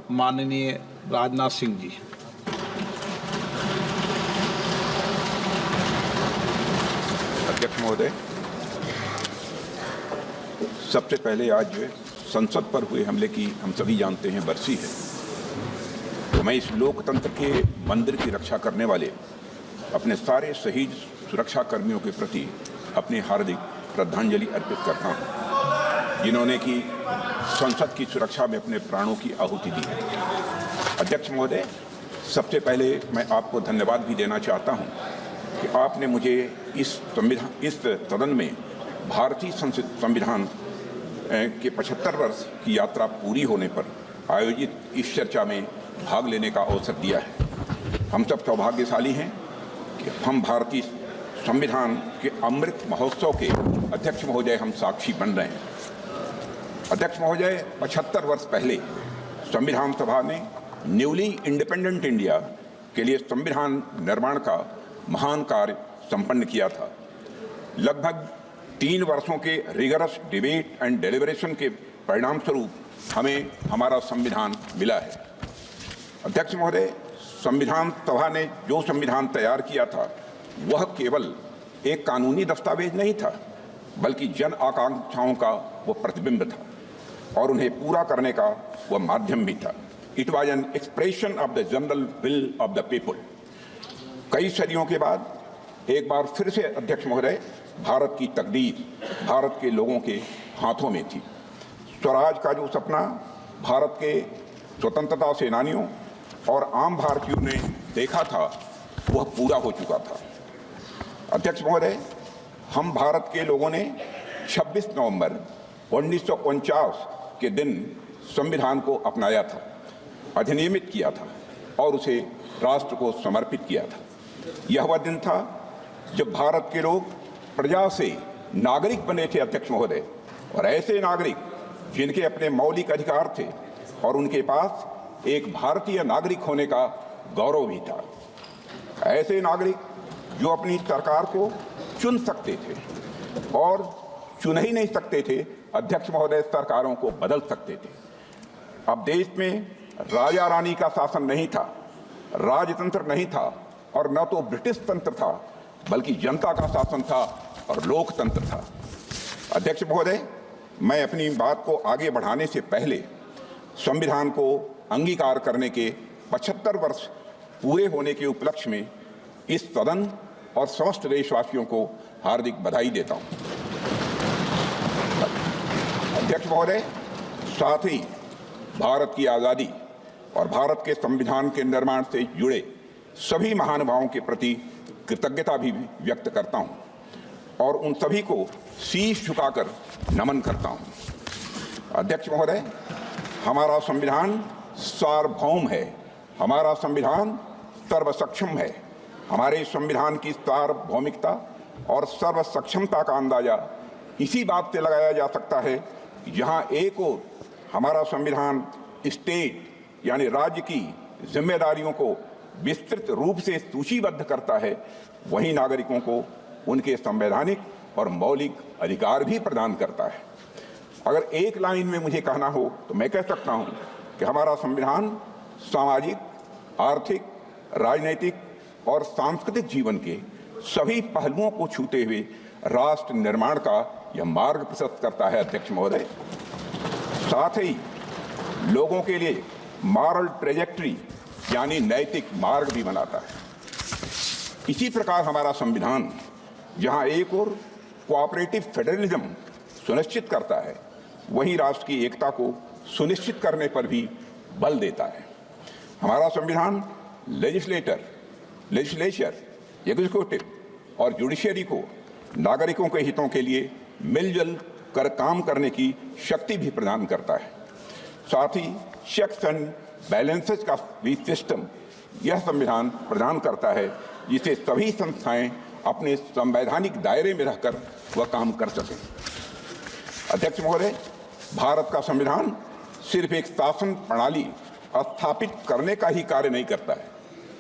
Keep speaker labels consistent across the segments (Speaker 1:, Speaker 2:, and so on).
Speaker 1: माननीय राजनाथ सिंह जी।
Speaker 2: अध्यक्ष महोदय, सबसे पहले आज संसद पर हुए हमले की हम सभी जानते हैं बरसी है, तो मैं इस लोकतंत्र के मंदिर की रक्षा करने वाले अपने सारे शहीद सुरक्षा कर्मियों के प्रति अपनी हार्दिक श्रद्धांजलि अर्पित करता हूं, जिन्होंने की संसद की सुरक्षा में अपने प्राणों की आहुति दी है। अध्यक्ष महोदय, सबसे पहले मैं आपको धन्यवाद भी देना चाहता हूं कि आपने मुझे इस सदन में भारतीय संविधान के 75 वर्ष की यात्रा पूरी होने पर आयोजित इस चर्चा में भाग लेने का अवसर दिया है। हम सब सौभाग्यशाली हैं कि हम भारतीय संविधान के अमृत महोत्सव के अध्यक्ष महोदय हम साक्षी बन रहे हैं। अध्यक्ष महोदय, 75 वर्ष पहले संविधान सभा ने न्यूली इंडिपेंडेंट इंडिया के लिए संविधान निर्माण का महान कार्य संपन्न किया था। लगभग 3 वर्षों के रिगरस डिबेट एंड डेलिब्रेशन के परिणाम स्वरूप हमें हमारा संविधान मिला है। अध्यक्ष महोदय, संविधान सभा ने जो संविधान तैयार किया था वह केवल एक कानूनी दस्तावेज नहीं था, बल्कि जन आकांक्षाओं का वो प्रतिबिंब था और उन्हें पूरा करने का वह माध्यम भी था। It was an expression of the general will of the people. कई सदियों के बाद एक बार फिर से अध्यक्ष महोदय, भारत की तकदीर भारत के लोगों के हाथों में थी। स्वराज का जो सपना भारत के स्वतंत्रता सेनानियों और आम भारतीयों ने देखा था वह पूरा हो चुका था। अध्यक्ष महोदय, हम भारत के लोगों ने 26 नवंबर 1949 के दिन संविधान को अपनाया था, अधिनियमित किया था और उसे राष्ट्र को समर्पित किया था। यह वह दिन था जब भारत के लोग प्रजा से नागरिक बने थे अध्यक्ष महोदय, और ऐसे नागरिक जिनके अपने मौलिक अधिकार थे और उनके पास एक भारतीय नागरिक होने का गौरव भी था। ऐसे नागरिक जो अपनी सरकार को चुन सकते थे और चुन ही नहीं सकते थे अध्यक्ष महोदय, सरकारों को बदल सकते थे। अब देश में राजा रानी का शासन नहीं था, राजतंत्र नहीं था और न तो ब्रिटिश तंत्र था, बल्कि जनता का शासन था और लोकतंत्र था। अध्यक्ष महोदय, मैं अपनी बात को आगे बढ़ाने से पहले संविधान को अंगीकार करने के 75 वर्ष पूरे होने के उपलक्ष्य में इस सदन और समस्त देशवासियों को हार्दिक बधाई देता हूं। अध्यक्ष महोदय, साथ ही भारत की आज़ादी और भारत के संविधान के निर्माण से जुड़े सभी महानुभावों के प्रति कृतज्ञता भी व्यक्त करता हूं और उन सभी को शीश झुकाकर नमन करता हूं। अध्यक्ष महोदय, हमारा संविधान सार्वभौम है, हमारा संविधान सर्वसक्षम है। हमारे संविधान की सार्वभौमिकता और सर्वसक्षमता का अंदाजा इसी बात से लगाया जा सकता है कि जहां एक ओर हमारा संविधान स्टेट यानी राज्य की जिम्मेदारियों को विस्तृत रूप से सूचीबद्ध करता है, वहीं नागरिकों को उनके संवैधानिक और मौलिक अधिकार भी प्रदान करता है। अगर एक लाइन में मुझे कहना हो तो मैं कह सकता हूं कि हमारा संविधान सामाजिक, आर्थिक, राजनीतिक और सांस्कृतिक जीवन के सभी पहलुओं को छूते हुए राष्ट्र निर्माण का यह मार्ग प्रशस्त करता है। अध्यक्ष महोदय, साथ ही लोगों के लिए मॉरल ट्रेजेक्ट्री यानी नैतिक मार्ग भी बनाता है। इसी प्रकार हमारा संविधान जहां एक और कोऑपरेटिव फेडरलिज्म सुनिश्चित करता है, वहीं राष्ट्र की एकता को सुनिश्चित करने पर भी बल देता है। हमारा संविधान लेजिस्लेचर, एग्जीक्यूटिव और जुडिशरी को नागरिकों के हितों के लिए मिलजुल कर काम करने की शक्ति भी प्रदान करता है। साथ ही चेक्स एंड बैलेंसेस का भी सिस्टम यह संविधान प्रदान करता है, जिसे सभी संस्थाएं अपने संवैधानिक दायरे में रहकर वह काम कर सकें। अध्यक्ष महोदय, भारत का संविधान सिर्फ एक शासन प्रणाली स्थापित करने का ही कार्य नहीं करता है,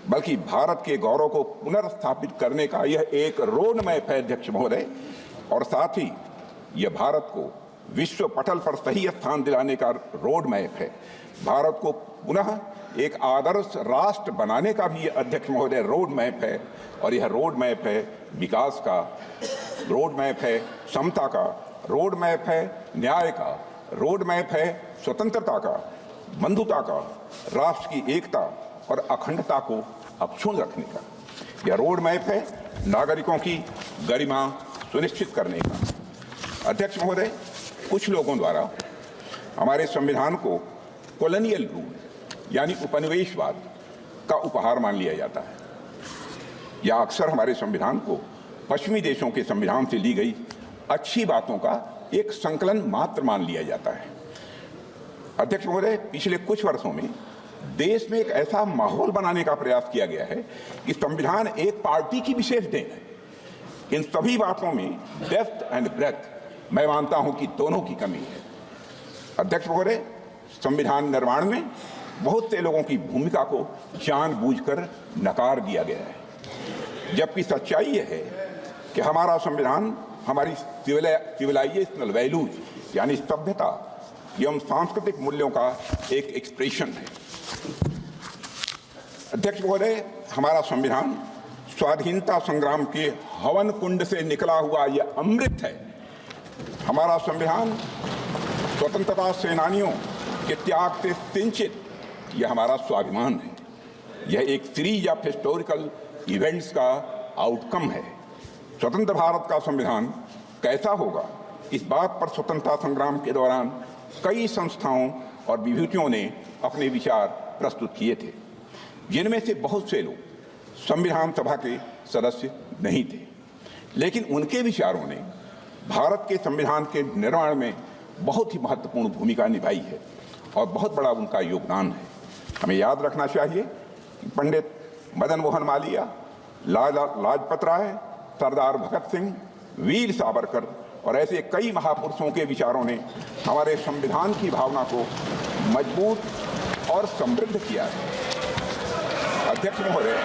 Speaker 2: बल्कि भारत के गौरव को पुनर्स्थापित करने का यह एक रोड मैप है अध्यक्ष महोदय, और साथ ही यह भारत को विश्व पटल पर सही स्थान दिलाने का रोड मैप है। भारत को पुनः एक आदर्श राष्ट्र बनाने का भी अध्यक्ष महोदय रोड मैप है, और यह रोड मैप है विकास का, रोड मैप है समता का, रोड मैप है न्याय का, रोड मैप है स्वतंत्रता का, बंधुता का, राष्ट्र की एकता और अखंडता को अक्षुण्ण रखने का। यह रोड मैप है नागरिकों की गरिमा सुनिश्चित करने का। अध्यक्ष महोदय, कुछ लोगों द्वारा हमारे संविधान को कॉलोनियल रूल यानी उपनिवेशवाद का उपहार मान लिया जाता है, या अक्सर हमारे संविधान को पश्चिमी देशों के संविधान से ली गई अच्छी बातों का एक संकलन मात्र मान लिया जाता है। अध्यक्ष महोदय, पिछले कुछ वर्षों में देश में एक ऐसा माहौल बनाने का प्रयास किया गया है कि संविधान एक पार्टी की विशेष देन है। इन सभी बातों में डेप्थ एंड ब्रेथ मैं मानता हूं कि दोनों की कमी है। अध्यक्ष महोदय, संविधान निर्माण में बहुत से लोगों की भूमिका को जानबूझकर नकार दिया गया है, जबकि सच्चाई यह है कि हमारा संविधान हमारी सिविलाइजेशनल वैल्यूज यानी सभ्यता एवं सांस्कृतिक मूल्यों का एक एक्सप्रेशन है। अध्यक्ष महोदय, हमारा संविधान स्वाधीनता संग्राम के हवन कुंड से निकला हुआ यह अमृत है। हमारा संविधान स्वतंत्रता सेनानियों के त्याग से सिंचित यह हमारा स्वाभिमान है। यह एक सीरीज ऑफ हिस्टोरिकल इवेंट्स का आउटकम है। स्वतंत्र भारत का संविधान कैसा होगा, इस बात पर स्वतंत्रता संग्राम के दौरान कई संस्थाओं और विभूतियों ने अपने विचार प्रस्तुत किए थे, जिनमें से बहुत से लोग संविधान सभा के सदस्य नहीं थे, लेकिन उनके विचारों ने भारत के संविधान के निर्माण में बहुत ही महत्वपूर्ण भूमिका निभाई है और बहुत बड़ा उनका योगदान है। हमें याद रखना चाहिए कि पंडित मदन मोहन मालवीय, लाला लाजपत राय, सरदार भगत सिंह, वीर सावरकर और ऐसे कई महापुरुषों के विचारों ने हमारे संविधान की भावना को मजबूत और समृद्ध किया है। अध्यक्ष महोदय,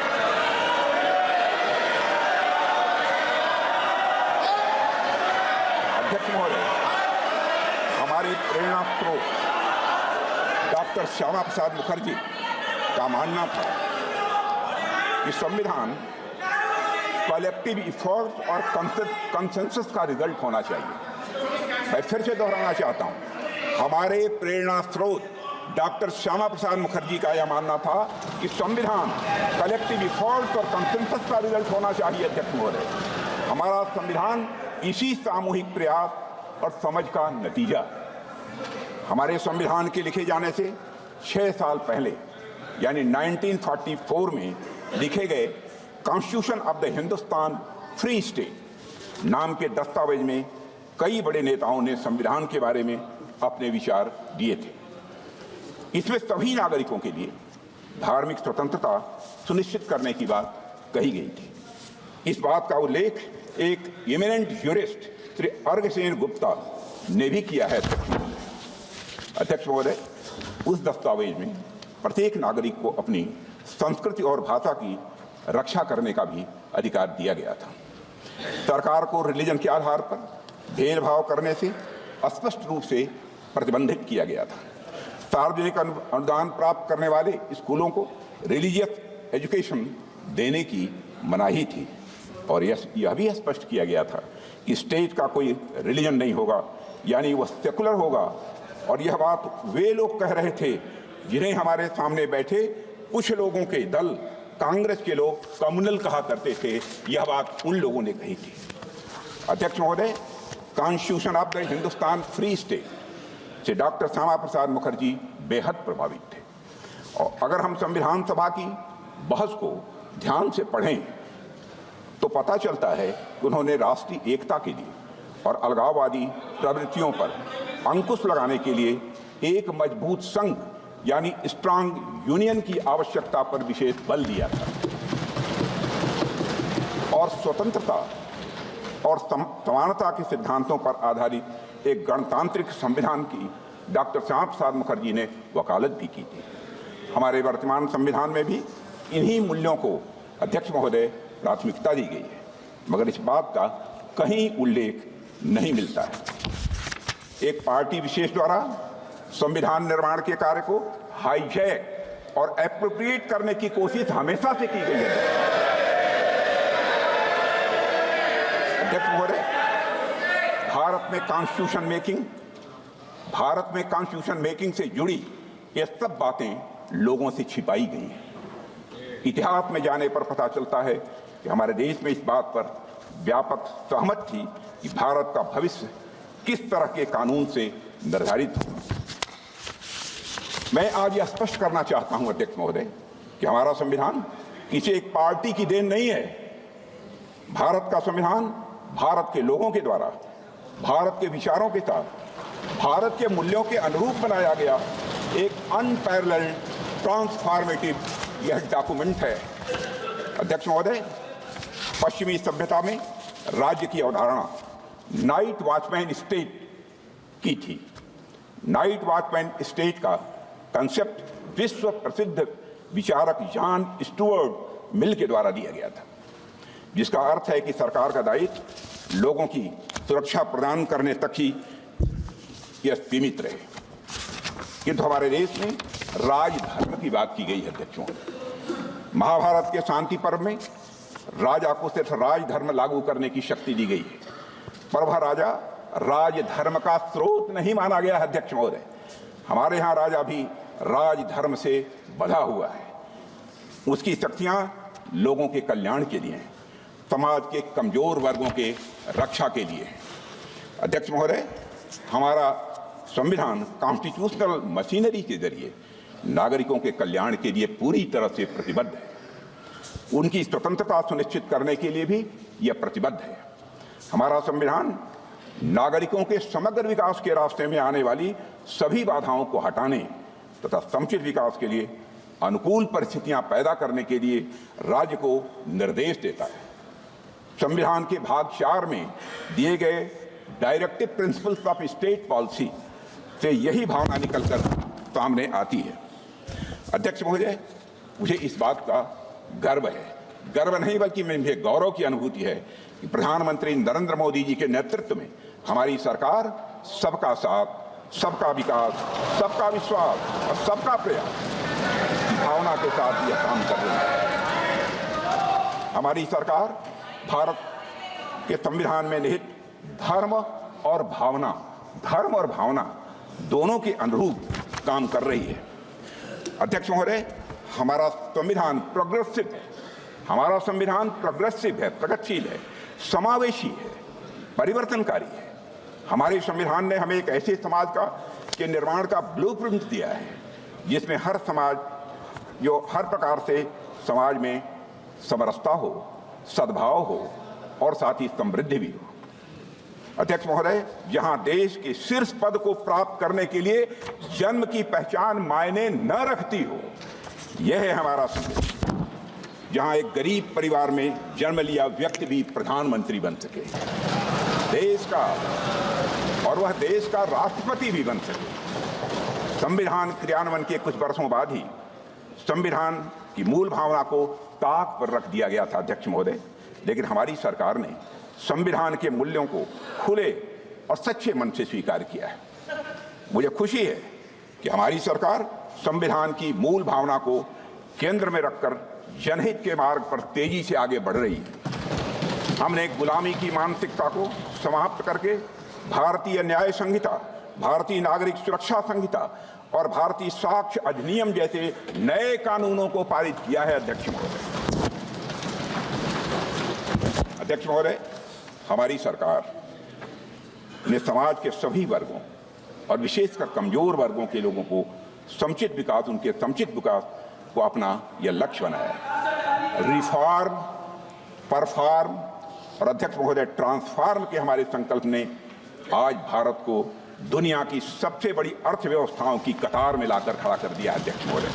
Speaker 2: हमारे प्रेरणा स्रोत डॉक्टर श्यामा प्रसाद मुखर्जी का मानना था कि संविधान कलेक्टिव इफोर्ट और कंसेंसस का रिजल्ट होना चाहिए। मैं फिर से दोहराना चाहता हूं, हमारे प्रेरणा स्रोत डॉक्टर श्यामा प्रसाद मुखर्जी का यह मानना था कि संविधान कलेक्टिव इफोर्ट और कंसेंसस का रिजल्ट होना चाहिए। अध्यक्ष महोदय, हमारा संविधान इसी सामूहिक प्रयास और समझ का नतीजा। हमारे संविधान के लिखे जाने से 6 साल पहले यानी 1944 में लिखे गए constitution of the Hindustan free state नाम के दस्तावेज में कई बड़े नेताओं ने संविधान के बारे में अपने विचार दिए थे। इसमें सभी नागरिकों के लिए धार्मिक स्वतंत्रता सुनिश्चित करने की बात कही गई थी। इस बात का उल्लेख एक इमिनेंट ज्यूरिस्ट श्री अर्घसेन गुप्ता ने भी किया है। अध्यक्ष महोदय, उस दस्तावेज में प्रत्येक नागरिक को अपनी संस्कृति और भाषा की रक्षा करने का भी अधिकार दिया गया था। सरकार को रिलीजन के आधार पर भेदभाव करने से स्पष्ट रूप से प्रतिबंधित किया गया था। सार्वजनिक अनुदान प्राप्त करने वाले स्कूलों को रिलीजियस एजुकेशन देने की मनाही थी और यह भी स्पष्ट किया गया था कि स्टेट का कोई रिलीजन नहीं होगा, यानी वह सेकुलर होगा। और यह बात वे लोग कह रहे थे जिन्हें हमारे सामने बैठे कुछ लोगों के दल कांग्रेस के लोग कम्युनल कहा करते थे। यह बात उन लोगों ने कही थी। अध्यक्ष महोदय, constitution of the Hindustan free state से डॉक्टर श्यामा प्रसाद मुखर्जी बेहद प्रभावित थे। और अगर हम संविधान सभा की बहस को ध्यान से पढ़ें तो पता चलता है कि उन्होंने राष्ट्रीय एकता के लिए और अलगाववादी प्रवृत्तियों पर अंकुश लगाने के लिए एक मजबूत संघ यानी स्ट्रांग यूनियन की आवश्यकता पर विशेष बल दिया था और स्वतंत्रता और समानता के सिद्धांतों पर आधारित एक गणतांत्रिक संविधान की डॉक्टर श्यामा प्रसाद मुखर्जी ने वकालत भी की थी। हमारे वर्तमान संविधान में भी इन्हीं मूल्यों को अध्यक्ष महोदय प्राथमिकता दी गई है, मगर इस बात का कहीं उल्लेख नहीं मिलता है। एक पार्टी विशेष द्वारा संविधान निर्माण के कार्य को हाईजैक और एप्रोप्रिएट करने की कोशिश हमेशा से की गई है। अध्यक्ष महोदय, भारत में कॉन्स्टिट्यूशन मेकिंग से जुड़ी ये सब बातें लोगों से छिपाई गई हैं। इतिहास में जाने पर पता चलता है कि हमारे देश में इस बात पर व्यापक सहमत थी कि भारत का भविष्य किस तरह के कानून से निर्धारित हो। मैं आज यह स्पष्ट करना चाहता हूं अध्यक्ष महोदय कि हमारा संविधान किसी एक पार्टी की देन नहीं है। भारत का संविधान भारत के लोगों के द्वारा भारत के विचारों के साथ भारत के मूल्यों के अनुरूप बनाया गया एक अनपैरेलल्ड ट्रांसफॉर्मेटिव यह डॉक्यूमेंट है। अध्यक्ष महोदय, पश्चिमी सभ्यता में राज्य की अवधारणा नाइट वॉचमैन स्टेट की थी। नाइट वॉचमैन स्टेट का कंसेप्ट विश्व प्रसिद्ध विचारक जॉन स्टुअर्ट मिल के द्वारा दिया गया था, जिसका अर्थ है कि सरकार का दायित्व लोगों की सुरक्षा प्रदान करने तक ही यह सीमित रहे। किंतु हमारे देश में राजधर्म की बात की गई है। अध्यक्षों, महाभारत के शांति पर्व में राजा को सिर्फ राजधर्म लागू करने की शक्ति दी गई है, पर वह राजा राजधर्म का स्रोत नहीं माना गया है। अध्यक्ष महोदय, हमारे यहाँ राजा भी राजधर्म से बंधा हुआ है। उसकी शक्तियां लोगों के कल्याण के लिए, समाज के कमजोर वर्गों के रक्षा के लिए। अध्यक्ष महोदय, हमारा संविधान कॉन्स्टिट्यूशनल मशीनरी के जरिए नागरिकों के कल्याण के लिए पूरी तरह से प्रतिबद्ध है। उनकी स्वतंत्रता सुनिश्चित करने के लिए भी यह प्रतिबद्ध है। हमारा संविधान नागरिकों के समग्र विकास के रास्ते में आने वाली सभी बाधाओं को हटाने तथा समुचित विकास के लिए अनुकूल परिस्थितियां पैदा करने के लिए राज्य को निर्देश देता है। संविधान के भाग 4 में दिए गए directive principles of state policy से यही भावना निकलकर सामने आती है। अध्यक्ष महोदय, मुझे इस बात का गर्व है, गर्व नहीं बल्कि मुझे गौरव की अनुभूति है कि प्रधानमंत्री नरेंद्र मोदी जी के नेतृत्व में हमारी सरकार सबका साथ, सबका विकास, सबका विश्वास और सबका प्रयास की भावना के साथ यह काम कर रही है। हमारी सरकार भारत के संविधान में निहित धर्म और भावना दोनों के अनुरूप काम कर रही है। अध्यक्ष महोदय, हमारा संविधान प्रोग्रेसिव है। हमारा संविधान प्रोग्रेसिव है, प्रगतिशील है, समावेशी है, परिवर्तनकारी है। हमारे संविधान ने हमें एक ऐसे समाज के निर्माण का ब्लूप्रिंट दिया है जिसमें हर प्रकार से समाज में समरसता हो, सद्भाव हो और साथ ही समृद्धि भी हो। अध्यक्ष महोदय, जहां देश के शीर्ष पद को प्राप्त करने के लिए जन्म की पहचान मायने न रखती हो, यह है हमारा संदेश। जहां एक गरीब परिवार में जन्म लिया व्यक्ति भी प्रधानमंत्री बन सके, देश का और वह देश का राष्ट्रपति भी बन सके। संविधान क्रियान्वयन के कुछ वर्षों बाद ही संविधान की मूल भावना को ताक पर रख दिया गया था। अध्यक्ष महोदय, लेकिन हमारी सरकार ने संविधान के मूल्यों को खुले और सच्चे मन से स्वीकार किया है। मुझे खुशी है कि हमारी सरकार संविधान की मूल भावना को केंद्र में रखकर जनहित के मार्ग पर तेजी से आगे बढ़ रही है। हमने गुलामी की मानसिकता को समाप्त करके भारतीय न्याय संहिता, भारतीय नागरिक सुरक्षा संहिता और भारतीय साक्ष्य अधिनियम जैसे नए कानूनों को पारित किया है। अध्यक्ष महोदय, हमारी सरकार ने समाज के सभी वर्गों और विशेषकर कमजोर वर्गों के लोगों को समुचित विकास को अपना यह लक्ष्य बनाया है। रिफॉर्म, परफॉर्म और अध्यक्ष महोदय ट्रांसफॉर्म के हमारे संकल्प ने आज भारत को दुनिया की सबसे बड़ी अर्थव्यवस्थाओं की कतार में लाकर खड़ा कर दिया। अध्यक्ष महोदय,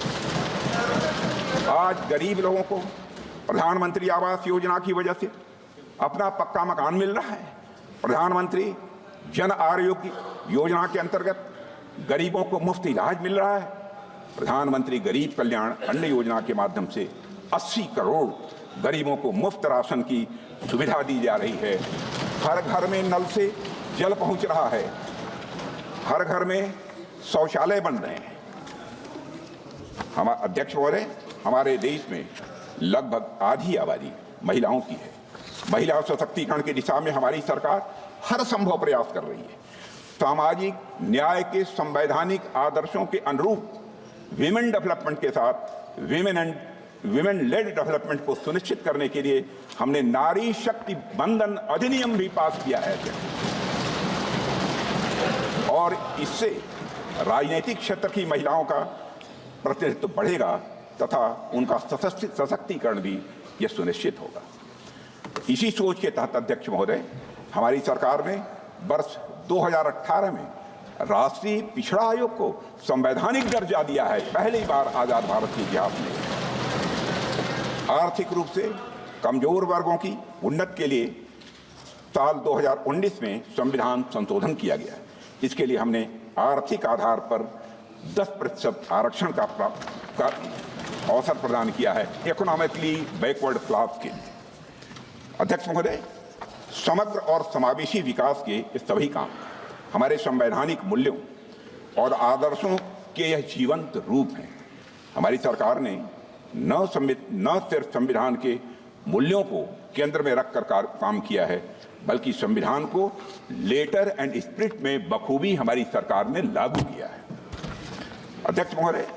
Speaker 2: आज गरीब लोगों को प्रधानमंत्री आवास योजना की वजह से अपना पक्का मकान मिल रहा है। प्रधानमंत्री जन आरोग्य योजना के अंतर्गत गरीबों को मुफ्त इलाज मिल रहा है। प्रधानमंत्री गरीब कल्याण अन्न योजना के माध्यम से 80 करोड़ गरीबों को मुफ्त राशन की सुविधा दी जा रही है। हर घर में नल से जल पहुंच रहा है। हर घर में शौचालय बन रहे हैं। हमारे अध्यक्ष महोदय, हमारे देश में लगभग आधी आबादी महिलाओं की है। महिला सशक्तिकरण की दिशा में हमारी सरकार हर संभव प्रयास कर रही है। सामाजिक न्याय के संवैधानिक आदर्शों के अनुरूप विमेन डेवलपमेंट के साथ विमेन लेड डेवलपमेंट को सुनिश्चित करने के लिए हमने नारी शक्ति बंधन अधिनियम भी पास किया है और इससे राजनीतिक क्षेत्र की महिलाओं का प्रतिनिधित्व बढ़ेगा तथा उनका सशक्तिकरण भी यह सुनिश्चित होगा। इसी सोच के तहत अध्यक्ष महोदय, हमारी सरकार ने वर्ष 2018 में राष्ट्रीय पिछड़ा आयोग को संवैधानिक दर्जा दिया है, पहली बार आजाद भारत के इतिहास में। आर्थिक रूप से कमजोर वर्गों की उन्नति के लिए साल 2019 में संविधान संशोधन किया गया। इसके लिए हमने आर्थिक आधार पर 10% आरक्षण का अवसर प्रदान किया है इकोनॉमिकली बैकवर्ड क्लास के लिए। अध्यक्ष महोदय, समग्र और समावेशी विकास के ये सभी काम हमारे संवैधानिक मूल्यों और आदर्शों के यह जीवंत रूप हैं। हमारी सरकार ने न सिर्फ संविधान के मूल्यों को केंद्र में रखकर काम किया है, बल्कि संविधान को लेटर एंड स्पिरिट में बखूबी हमारी सरकार ने लागू किया है। अध्यक्ष महोदय,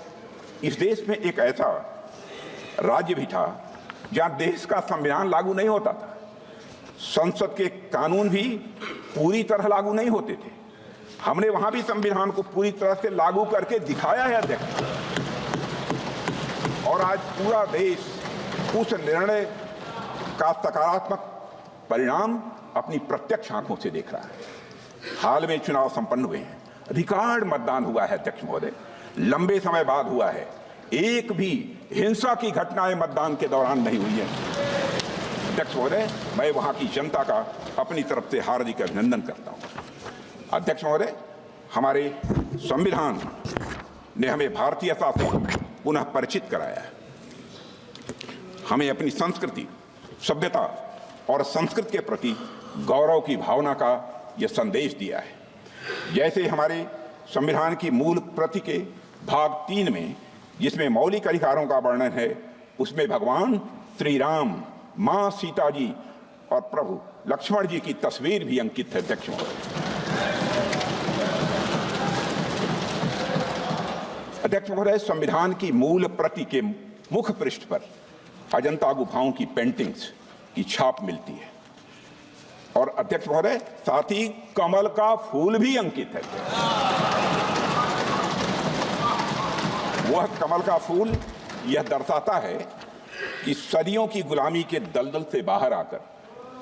Speaker 2: इस देश में एक ऐसा राज्य भी था जहां देश का संविधान लागू नहीं होता था। संसद के कानून भी पूरी तरह लागू नहीं होते थे। हमने वहां भी संविधान को पूरी तरह से लागू करके दिखाया है अध्यक्ष, और आज पूरा देश उस निर्णय का सकारात्मक परिणाम अपनी प्रत्यक्ष आंखों से देख रहा है। हाल में चुनाव संपन्न हुए हैं, रिकॉर्ड मतदान हुआ है अध्यक्ष महोदय, लंबे समय बाद हुआ है। एक भी हिंसा की घटनाएं मतदान के दौरान नहीं हुई है। अध्यक्ष महोदय, मैं वहां की जनता का अपनी तरफ से हार्दिक अभिनंदन करता हूं। अध्यक्ष महोदय, हमारे संविधान ने हमें भारतीयता से पुनः परिचित कराया है। हमें अपनी संस्कृति, सभ्यता और संस्कृति के प्रति गौरव की भावना का यह संदेश दिया है। जैसे हमारे संविधान की मूल प्रति के भाग 3 में, जिसमें मौलिक अधिकारों का वर्णन है, उसमें भगवान श्री राम, मां सीता जी और प्रभु लक्ष्मण जी की तस्वीर भी अंकित है। अध्यक्ष महोदय, संविधान की मूल प्रति के मुख पृष्ठ पर अजंता गुफाओं की पेंटिंग्स की छाप मिलती है, और अध्यक्ष महोदय, साथ ही कमल का फूल भी अंकित है। वह कमल का फूल यह दर्शाता है कि सदियों की गुलामी के दलदल से बाहर आकर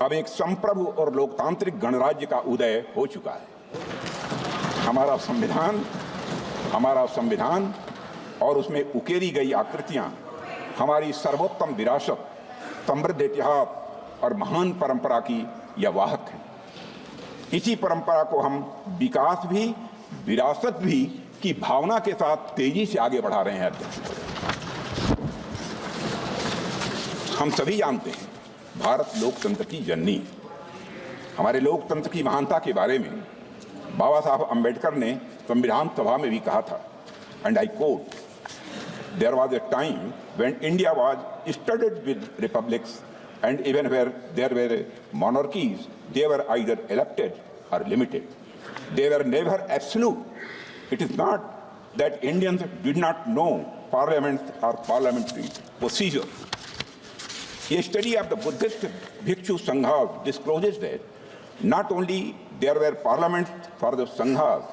Speaker 2: अब एक संप्रभु और लोकतांत्रिक गणराज्य का उदय हो चुका है। हमारा संविधान और उसमें उकेरी गई आकृतियां हमारी सर्वोत्तम विरासत, समृद्ध इतिहास और महान परंपरा की यह वाहक है। इसी परंपरा को हम विकास भी, विरासत भी की भावना के साथ तेजी से आगे बढ़ा रहे हैं। हम सभी जानते हैं, भारत लोकतंत्र की जननी है। हमारे लोकतंत्र की महानता के बारे में बाबा साहब अम्बेडकर ने संविधान सभा में भी कहा था, and I quote, there was a time when India was studded with republics and even where there were monarchies, they were either elected or limited. They were never absolute. It is not that Indians did not know parliaments or parliamentary procedure. A study of the Buddhist Bhikshu Sanghas discloses that not only there were parliaments for the Sanghas,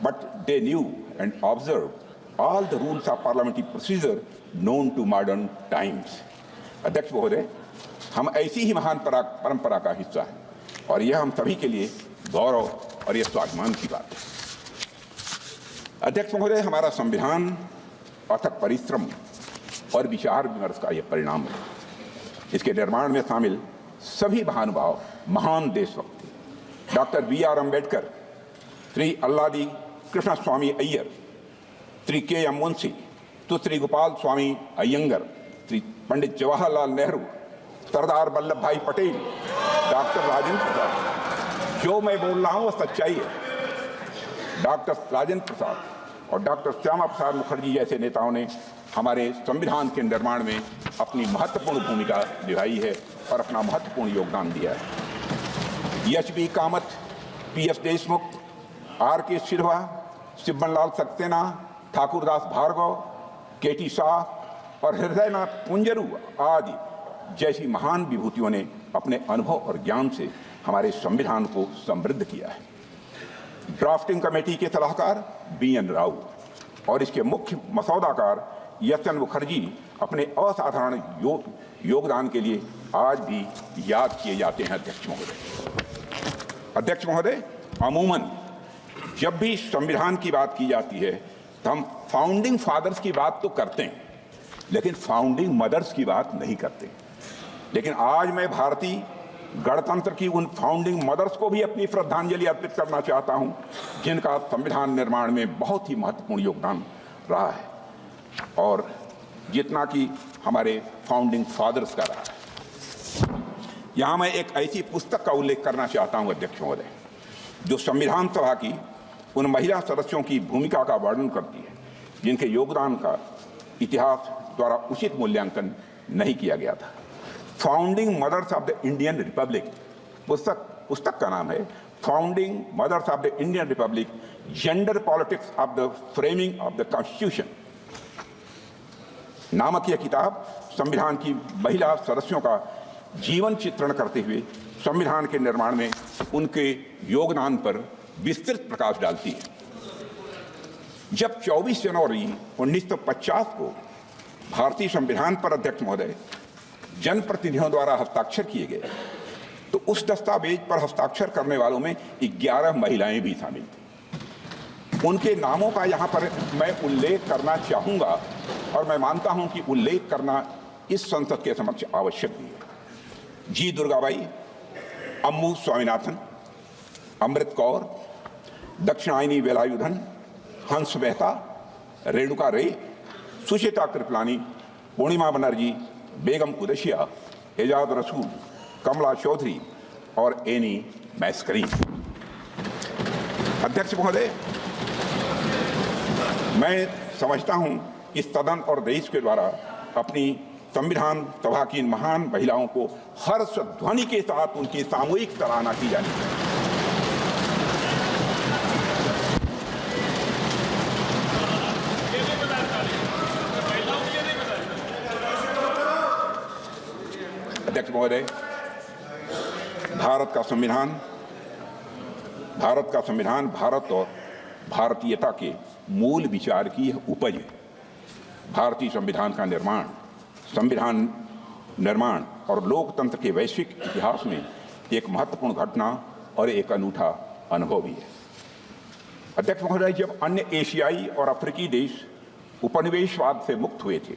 Speaker 2: but they knew and observed all the rules of parliamentary procedure known to modern times. अध्यक्ष महोदय, हम ऐसी ही महान परंपरा का हिस्सा है, और यह हम सभी के लिए गौरव और यह स्वाभिमान की बात है। अध्यक्ष महोदय, हमारा संविधान अथक परिश्रम और विचार विमर्श का यह परिणाम है। इसके निर्माण में शामिल सभी महानुभाव महान देशभक्त थे। Doctor B.R. अम्बेडकर, श्री अल्लादी कृष्ण स्वामी अय्यर, श्री K.M. मुंशी, श्री गोपाल स्वामी अयंगर, श्री पंडित जवाहरलाल नेहरू, सरदार वल्लभ भाई पटेल, डॉक्टर राजेंद्र प्रसाद। जो मैं बोल रहा हूं वो सच्चाई है। डॉक्टर राजेंद्र प्रसाद और डॉक्टर श्यामा प्रसाद मुखर्जी जैसे नेताओं ने हमारे संविधान के निर्माण में अपनी महत्वपूर्ण भूमिका निभाई है और अपना महत्वपूर्ण योगदान दिया है। HB. Kamat, PS. Deshmukh, R K. सिल्वा, सिब्बनलाल सक्सेना, ठाकुरदास भार्गव, के.टी. शाह और हृदयनाथ कुंजरू आदि जैसी महान विभूतियों ने अपने अनुभव और ज्ञान से हमारे संविधान को समृद्ध किया है। ड्राफ्टिंग कमेटी के सलाहकार बी.एन. राव और इसके मुख्य मसौदाकार एस.एन. मुखर्जी अपने असाधारण योगदान के लिए आज भी याद किए जाते हैं। अध्यक्ष महोदय, अमूमन जब भी संविधान की बात की जाती है तो हम फाउंडिंग फादर्स की बात तो करते हैं, लेकिन फाउंडिंग मदर्स की बात नहीं करते। लेकिन आज मैं भारतीय गणतंत्र की उन फाउंडिंग मदर्स को भी अपनी श्रद्धांजलि अर्पित करना चाहता हूं, जिनका संविधान निर्माण में बहुत ही महत्वपूर्ण योगदान रहा है और जितना कि हमारे फाउंडिंग फादर्स का रहा है। यहां मैं एक ऐसी पुस्तक का उल्लेख करना चाहता हूं अध्यक्ष महोदय, जो संविधान सभा की उन महिला सदस्यों की भूमिका का वर्णन करती है जिनके योगदान का इतिहास द्वारा उचित मूल्यांकन नहीं किया गया था। Founding mothers of the Indian republic पुस्तक का नाम है founding mothers of the Indian republic, gender politics of the framing of the constitution नामक यह किताब संविधान की महिला सदस्यों का जीवन चित्रण करते हुए संविधान के निर्माण में उनके योगदान पर विस्तृत प्रकाश डालती है। जब 24 जनवरी 1950 को भारतीय संविधान पर अध्यक्ष महोदय जनप्रतिनिधियों द्वारा हस्ताक्षर किए गए, तो उस दस्तावेज पर हस्ताक्षर करने वालों में 11 महिलाएं भी शामिल थीं। उनके नामों का यहाँ पर मैं उल्लेख करना चाहूँगा और मैं मानता हूँ कि उल्लेख करना इस संसद के समक्ष आवश्यक भी है। जी. दुर्गाबाई, अम्मू स्वामीनाथन, अमृत कौर, दक्षिणायनी वेलायुधन, हंस मेहता, रेणुका रे, सुचिता कृपलानी, पूर्णिमा बनर्जी, बेगम कुरैशिया, एजाज रसूल, कमला चौधरी और एनी मैस्करीन। अध्यक्ष महोदय, मैं समझता हूं कि सदन और देश के द्वारा अपनी संविधान सभा की महान महिलाओं को हर्ष ध्वनि के साथ उनकी सामूहिक सराहना की जानी चाहिए। अध्यक्ष महोदय, भारत का संविधान भारत और भारतीयता के मूल विचार की यह उपज है। भारतीय संविधान निर्माण और लोकतंत्र के वैश्विक इतिहास में एक महत्वपूर्ण घटना और एक अनूठा अनुभव भी है। अध्यक्ष महोदय, जब अन्य एशियाई और अफ्रीकी देश उपनिवेशवाद से मुक्त हुए थे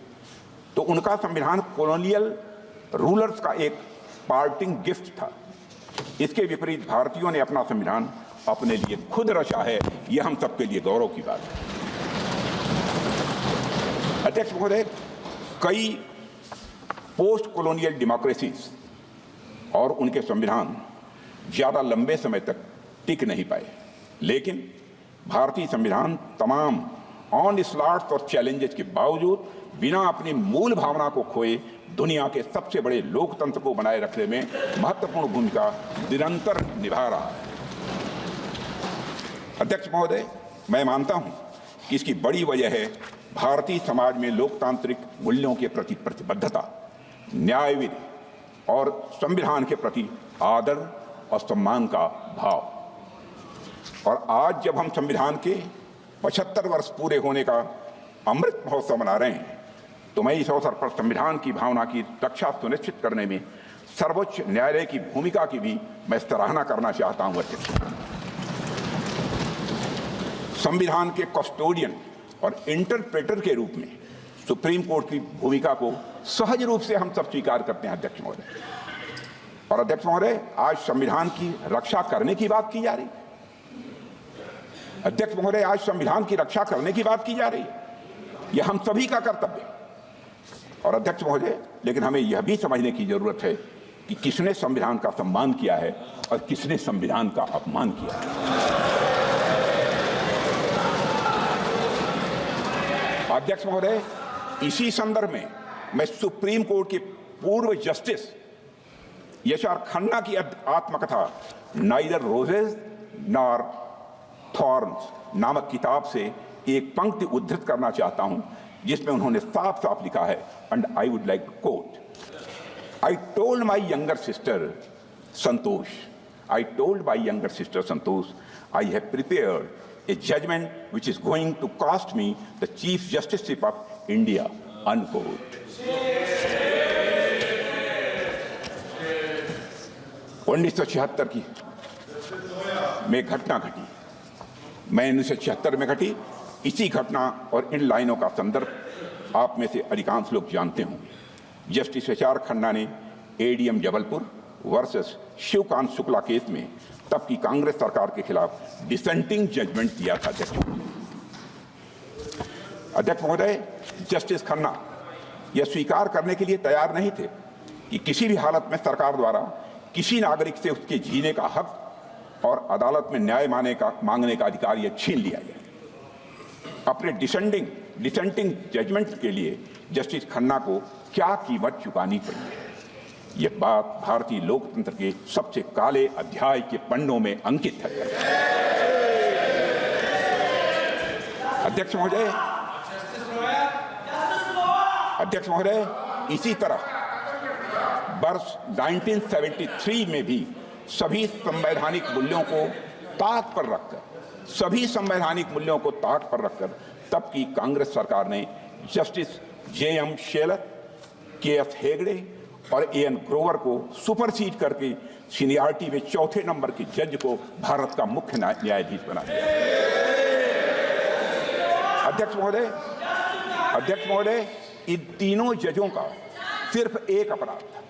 Speaker 2: तो उनका संविधान कॉलोनियल रूलर्स का एक पार्टिंग गिफ्ट था। इसके विपरीत भारतीयों ने अपना संविधान अपने लिए खुद रचा है, यह हम सबके लिए गौरव की बात है। अध्यक्ष महोदय, कई पोस्ट कॉलोनियल डेमोक्रेसीज और उनके संविधान ज़्यादा लंबे समय तक टिक नहीं पाए, लेकिन भारतीय संविधान तमाम ऑनस्लॉट्स और चैलेंजेस के बावजूद बिना अपनी मूल भावना को खोए दुनिया के सबसे बड़े लोकतंत्र को बनाए रखने में महत्वपूर्ण भूमिका निरंतर निभा रहा है। अध्यक्ष महोदय, मैं मानता हूं कि इसकी बड़ी वजह है भारतीय समाज में लोकतांत्रिक मूल्यों के प्रति प्रतिबद्धता, न्यायविधि और संविधान के प्रति आदर और सम्मान का भाव। और आज जब हम संविधान के 75 वर्ष पूरे होने का अमृत महोत्सव मना रहे हैं, तो मैं इस अवसर पर संविधान की भावना की रक्षा सुनिश्चित करने में सर्वोच्च न्यायालय की भूमिका की भी मैं सराहना करना चाहता हूं। अध्यक्ष, संविधान के कस्टोडियन और इंटरप्रेटर के रूप में सुप्रीम कोर्ट की भूमिका को सहज रूप से हम सब स्वीकार करते हैं। अध्यक्ष महोदय, और अध्यक्ष महोदय, आज संविधान की रक्षा करने की बात की जा रही है। अध्यक्ष महोदय, आज संविधान की रक्षा करने की बात की जा रही है, यह हम सभी का कर्तव्य है। और अध्यक्ष महोदय, लेकिन हमें यह भी समझने की जरूरत है कि किसने संविधान का सम्मान किया है और किसने संविधान का अपमान किया है। अध्यक्ष महोदय, इसी संदर्भ में मैं सुप्रीम कोर्ट के पूर्व जस्टिस यशआर खन्ना की आत्मकथा नाइदर रोजेज नॉर थॉर्न्स नामक किताब से एक पंक्ति उद्धृत करना चाहता हूं, जिसमें उन्होंने साफ साफ लिखा है, and I would like to quote, I told my younger sister Santosh, I told my younger sister Santosh, I have prepared a judgment which is going to cost me the Chief Justiceship of India, unquote. 1976 की में घटना घटी, मैं 1976 में घटी। इसी घटना और इन लाइनों का संदर्भ आप में से अधिकांश लोग जानते होंगे। जस्टिस यशआर खन्ना ने ADM Jabalpur versus Shivkant Shukla case में तब की कांग्रेस सरकार के खिलाफ डिसेंटिंग जजमेंट दिया था। अध्यक्ष महोदय, जस्टिस खन्ना यह स्वीकार करने के लिए तैयार नहीं थे कि किसी भी हालत में सरकार द्वारा किसी नागरिक से उसके जीने का हक और अदालत में न्याय मांगने का अधिकार यह छीन लिया गया। अपने डिसेंटिंग जजमेंट के लिए जस्टिस खन्ना को क्या कीमत चुकानी पड़ी, यह बात भारतीय लोकतंत्र के सबसे काले अध्याय के पन्नों में अंकित है। अध्यक्ष महोदय, इसी तरह वर्ष 1973 में भी सभी संवैधानिक मूल्यों को ताक पर रखकर तब की कांग्रेस सरकार ने justice JM Shelat, KS Hegde और एएन ग्रोवर को सुपरसीड करके सीनियरिटी में चौथे नंबर के जज को भारत का मुख्य न्यायाधीश बना दिया। अध्यक्ष महोदय, इन तीनों जजों का सिर्फ एक अपराध था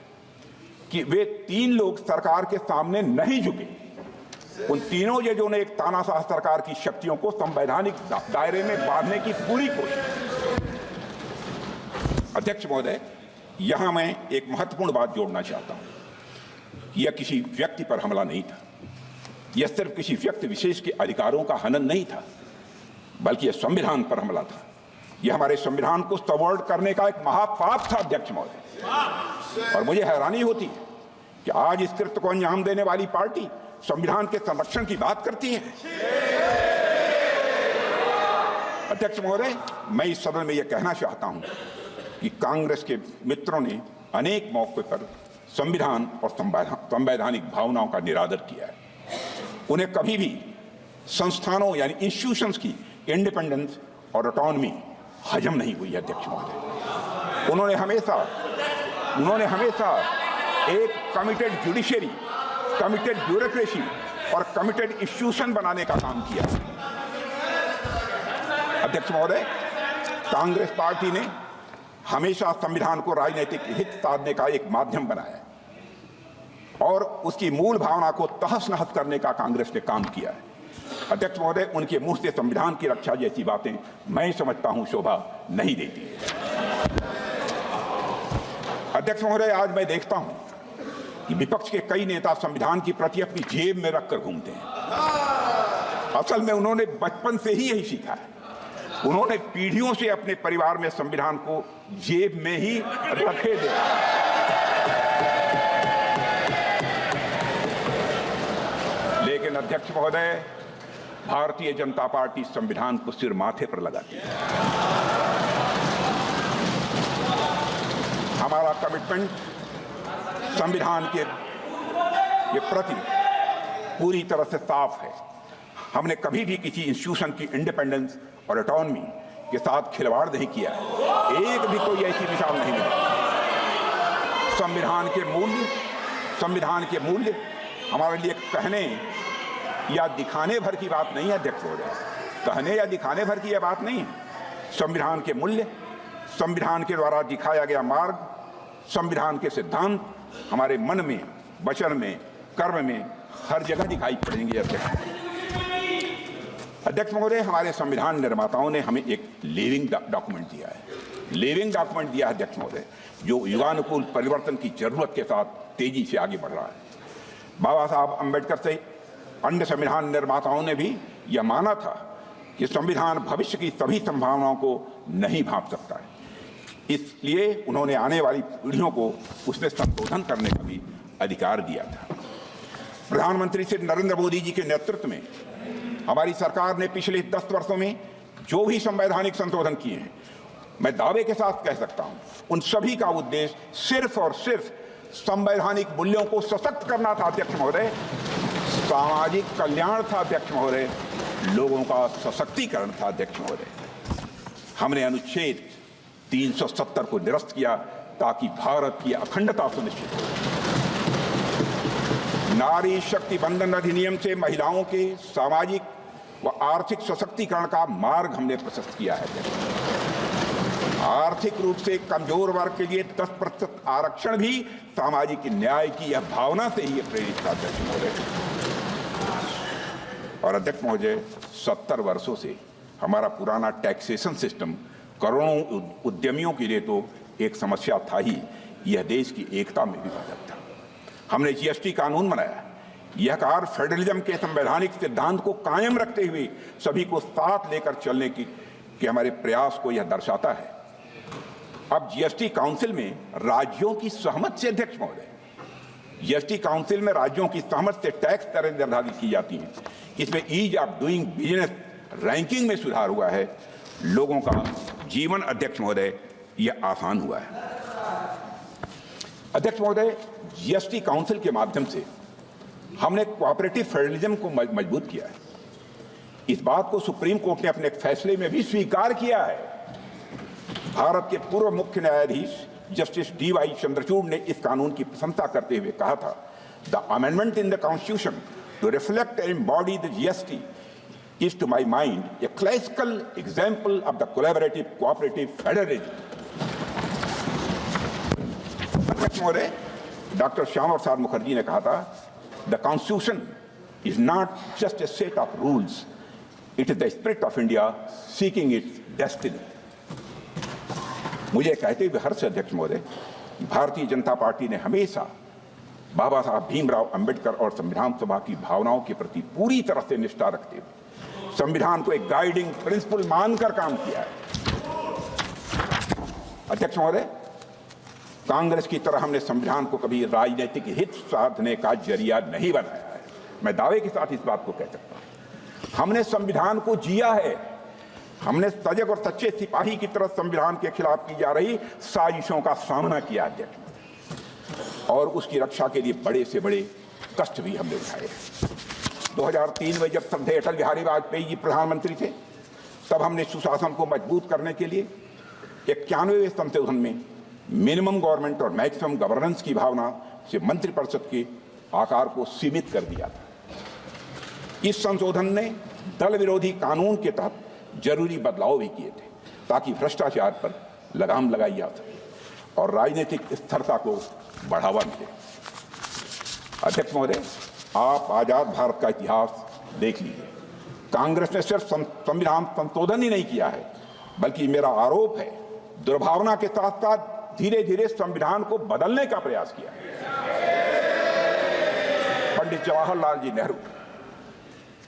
Speaker 2: कि वे तीन लोग सरकार के सामने नहीं झुके। उन तीनों जजों ने एक तानाशाह सरकार की शक्तियों को संवैधानिक दायरे में बांधने की पूरी कोशिश। अध्यक्ष महोदय, यहां मैं एक महत्वपूर्ण बात जोड़ना चाहता हूं। यह किसी व्यक्ति पर हमला नहीं था, यह सिर्फ किसी व्यक्ति विशेष के अधिकारों का हनन नहीं था, बल्कि यह संविधान पर हमला था। यह हमारे संविधान को सबवर्ट करने का एक महापाप था। अध्यक्ष महोदय, और मुझे हैरानी होती है कि आज इस कृत्य को अंजाम देने वाली पार्टी संविधान के संरक्षण की बात करती है। अध्यक्ष महोदय, मैं इस सदन में यह कहना चाहता हूं कि कांग्रेस के मित्रों ने अनेक मौके पर संविधान और संवैधानिक भावनाओं का निरादर किया है। उन्हें कभी भी संस्थानों यानी इंस्टीट्यूशंस की इंडिपेंडेंस और ऑटोनॉमी हजम नहीं हुई। अध्यक्ष महोदय, उन्होंने हमेशा एक कमिटेड जुडिशरी, कमिटेड ब्यूरोक्रेसी और कमिटेड इंस्टीट्यूशन बनाने का काम किया। अध्यक्ष महोदय, कांग्रेस पार्टी ने हमेशा संविधान को राजनीतिक हित साधने का एक माध्यम बनाया और उसकी मूल भावना को तहस नहस करने का कांग्रेस ने काम किया है। अध्यक्ष महोदय, उनके मुंह से संविधान की रक्षा जैसी बातें मैं समझता हूं शोभा नहीं देती। अध्यक्ष महोदय, आज मैं देखता हूं कि विपक्ष के कई नेता संविधान की प्रति अपनी जेब में रखकर घूमते हैं। असल में उन्होंने बचपन से ही यही सीखा है। उन्होंने पीढ़ियों से अपने परिवार में संविधान को जेब में ही रखे थे। लेकिन अध्यक्ष महोदय, भारतीय जनता पार्टी संविधान को सिर माथे पर लगाती है। हमारा कमिटमेंट संविधान के प्रति पूरी तरह से साफ है। हमने कभी भी किसी इंस्टीट्यूशन की इंडिपेंडेंस और ऑटोनॉमी के साथ खिलवाड़ नहीं किया है। एक भी कोई ऐसी मिसाल नहीं मिली। संविधान के मूल्य हमारे लिए कहने या दिखाने भर की बात नहीं है। अध्यक्ष महोदय, कहने या दिखाने भर की यह बात नहीं है। संविधान के मूल्य, संविधान के द्वारा दिखाया गया मार्ग, संविधान के सिद्धांत हमारे मन में, वचन में, कर्म में हर जगह दिखाई पड़ेंगे। अध्यक्ष महोदय, हमारे संविधान निर्माताओं ने हमें एक लिविंग डॉक्यूमेंट दिया है। अध्यक्ष महोदय, जो युगानुकूल परिवर्तन की जरूरत के साथ तेजी से आगे बढ़ रहा है। बाबा साहब अम्बेडकर से अन्य संविधान निर्माताओं ने भी यह माना था कि संविधान भविष्य की सभी संभावनाओं को नहीं भांप सकता है, इसलिए उन्होंने आने वाली पीढ़ियों को उसमें संशोधन करने का भी अधिकार दिया था। प्रधानमंत्री श्री नरेंद्र मोदी जी के नेतृत्व में हमारी सरकार ने पिछले 10 वर्षों में जो भी संवैधानिक संशोधन किए हैं, मैं दावे के साथ कह सकता हूं, उन सभी का उद्देश्य सिर्फ और सिर्फ संवैधानिक मूल्यों को सशक्त करना था अध्यक्ष महोदय, सामाजिक कल्याण था अध्यक्ष महोदय, लोगों का सशक्तिकरण था अध्यक्ष महोदय। हमने अनुच्छेद 370 को निरस्त किया ताकि भारत की अखंडता सुनिश्चित हो। नारी शक्ति बंधन अधिनियम से महिलाओं के सामाजिक व आर्थिक सशक्तिकरण का मार्ग हमने प्रशस्त किया है। आर्थिक रूप से कमजोर वर्ग के लिए 10% आरक्षण भी सामाजिक न्याय की यह भावना से ही प्रेरित था अध्यक्ष महोदय। और अध्यक्ष महोदय, 70 वर्षों से हमारा पुराना टैक्सेशन सिस्टम करोड़ों उद्यमियों के लिए तो एक समस्या था ही, यह देश की एकता में भी बाधक था। हमने जीएसटी कानून बनाया। यह कार फेडरलिज्म के संवैधानिक सिद्धांत को कायम रखते हुए सभी को साथ लेकर चलने की हमारे प्रयास को यह दर्शाता है। अब जीएसटी काउंसिल में राज्यों की सहमति से अध्यक्ष महोदय, जीएसटी काउंसिल में राज्यों की सहमति से टैक्स दरें निर्धारित की जाती हैं। इसमें ease of doing business ranking में सुधार हुआ है। लोगों का जीवन अध्यक्ष महोदय यह आसान हुआ है। अध्यक्ष महोदय, जीएसटी काउंसिल के माध्यम से हमने कोऑपरेटिव फेडरलिज्म को मजबूत किया है। इस बात को सुप्रीम कोर्ट ने अपने फैसले में भी स्वीकार किया है। भारत के पूर्व मुख्य न्यायाधीश जस्टिस डीवाई चंद्रचूड़ ने इस कानून की प्रशंसा करते हुए कहा था, the amendment in the constitution to reflect and embody the GST is to my mind a classical example of the collaborative cooperative federalism. अध्यक्ष महोदय, डॉक्टर श्यामा प्रसाद मुखर्जी ने कहा था, the constitution is not just a set of rules, it is the spirit of India seeking its destiny. मुझे कहते हुए हर्ष अध्यक्ष महोदय, भारतीय जनता पार्टी ने हमेशा बाबा साहब भीमराव अंबेडकर और संविधान सभा की भावनाओं के प्रति पूरी तरह से निष्ठा रखते हुए संविधान को एक गाइडिंग प्रिंसिपल मानकर काम किया है। अध्यक्ष महोदय, कांग्रेस की तरह हमने संविधान को कभी राजनीतिक हित साधने का जरिया नहीं बनाया है। मैं दावे के साथ इस बात को कह सकता हूं, हमने संविधान को जिया है। हमने सजग और सच्चे सिपाही की तरह संविधान के खिलाफ की जा रही साजिशों का सामना किया अध्यक्ष, और उसकी रक्षा के लिए बड़े से बड़े कष्ट भी हमने उठाए। 2003 में जब श्रद्धेय अटल बिहारी वाजपेयी जी प्रधानमंत्री थे, तब हमने सुशासन को मजबूत करने के लिए 91वें संशोधन में मिनिमम गवर्नमेंट और मैक्सिमम गवर्नेंस की भावना से मंत्रिपरिषद के आकार को सीमित कर दिया था। इस संशोधन ने दल विरोधी कानून के तहत जरूरी बदलाव भी किए थे ताकि भ्रष्टाचार पर लगाम लगाई जा सके और राजनीतिक स्थिरता को बढ़ावा मिले। अध्यक्ष महोदय, आप आजाद भारत का इतिहास देख लीजिए। कांग्रेस ने सिर्फ संविधान संशोधन ही नहीं किया है, बल्कि मेरा आरोप है दुर्भावना के साथ साथ धीरे धीरे संविधान को बदलने का प्रयास किया है। पंडित जवाहरलाल जी नेहरू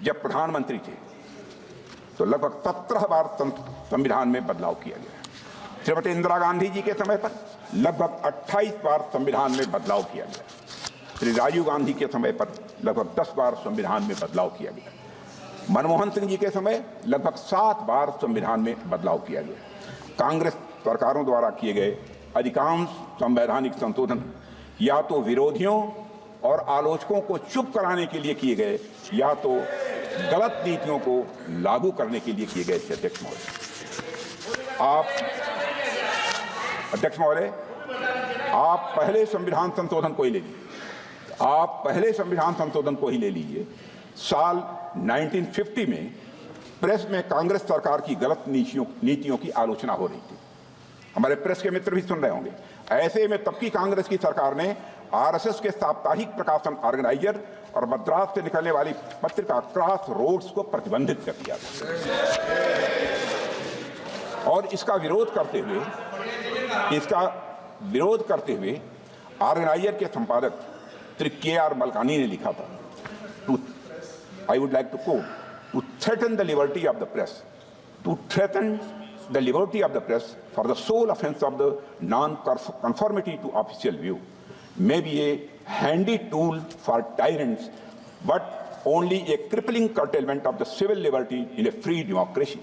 Speaker 2: जब प्रधानमंत्री थे तो लगभग 17 बार संविधान में बदलाव किया गया। श्रीमती इंदिरा गांधी जी के समय पर लगभग 28 बार संविधान में बदलाव किया गया। श्री राजीव गांधी के समय पर लगभग 10 बार संविधान में बदलाव किया गया। मनमोहन सिंह जी के समय लगभग 7 बार संविधान में बदलाव किया गया। कांग्रेस सरकारों द्वारा किए गए अधिकांश संवैधानिक संशोधन या तो विरोधियों और आलोचकों को चुप कराने के लिए किए गए या तो गलत नीतियों को लागू करने के लिए किए गए थे। अध्यक्ष महोदय, आप पहले संविधान संशोधन को ही ले लीजिए। आप पहले संविधान संशोधन को ही ले लीजिए। साल 1950 में प्रेस में कांग्रेस सरकार की गलत नीतियों की आलोचना हो रही थी। हमारे प्रेस के मित्र भी सुन रहे होंगे। ऐसे में तब की कांग्रेस की सरकार ने आरएसएस के साप्ताहिक प्रकाशन ऑर्गेनाइजर और मद्रास से निकलने वाली पत्रिका क्रॉस रोड्स को प्रतिबंधित कर दिया था। और इसका विरोध करते हुए ऑर्गेनाइजर के संपादक श्री के.आर. मलकानी ने लिखा था, I would like to quote, to threaten the liberty of the press. To threaten the liberty of the press for the sole offense of the non-conformity to official view may be a handy tool for tyrants, but only a crippling curtailment of the civil liberty in a free democracy.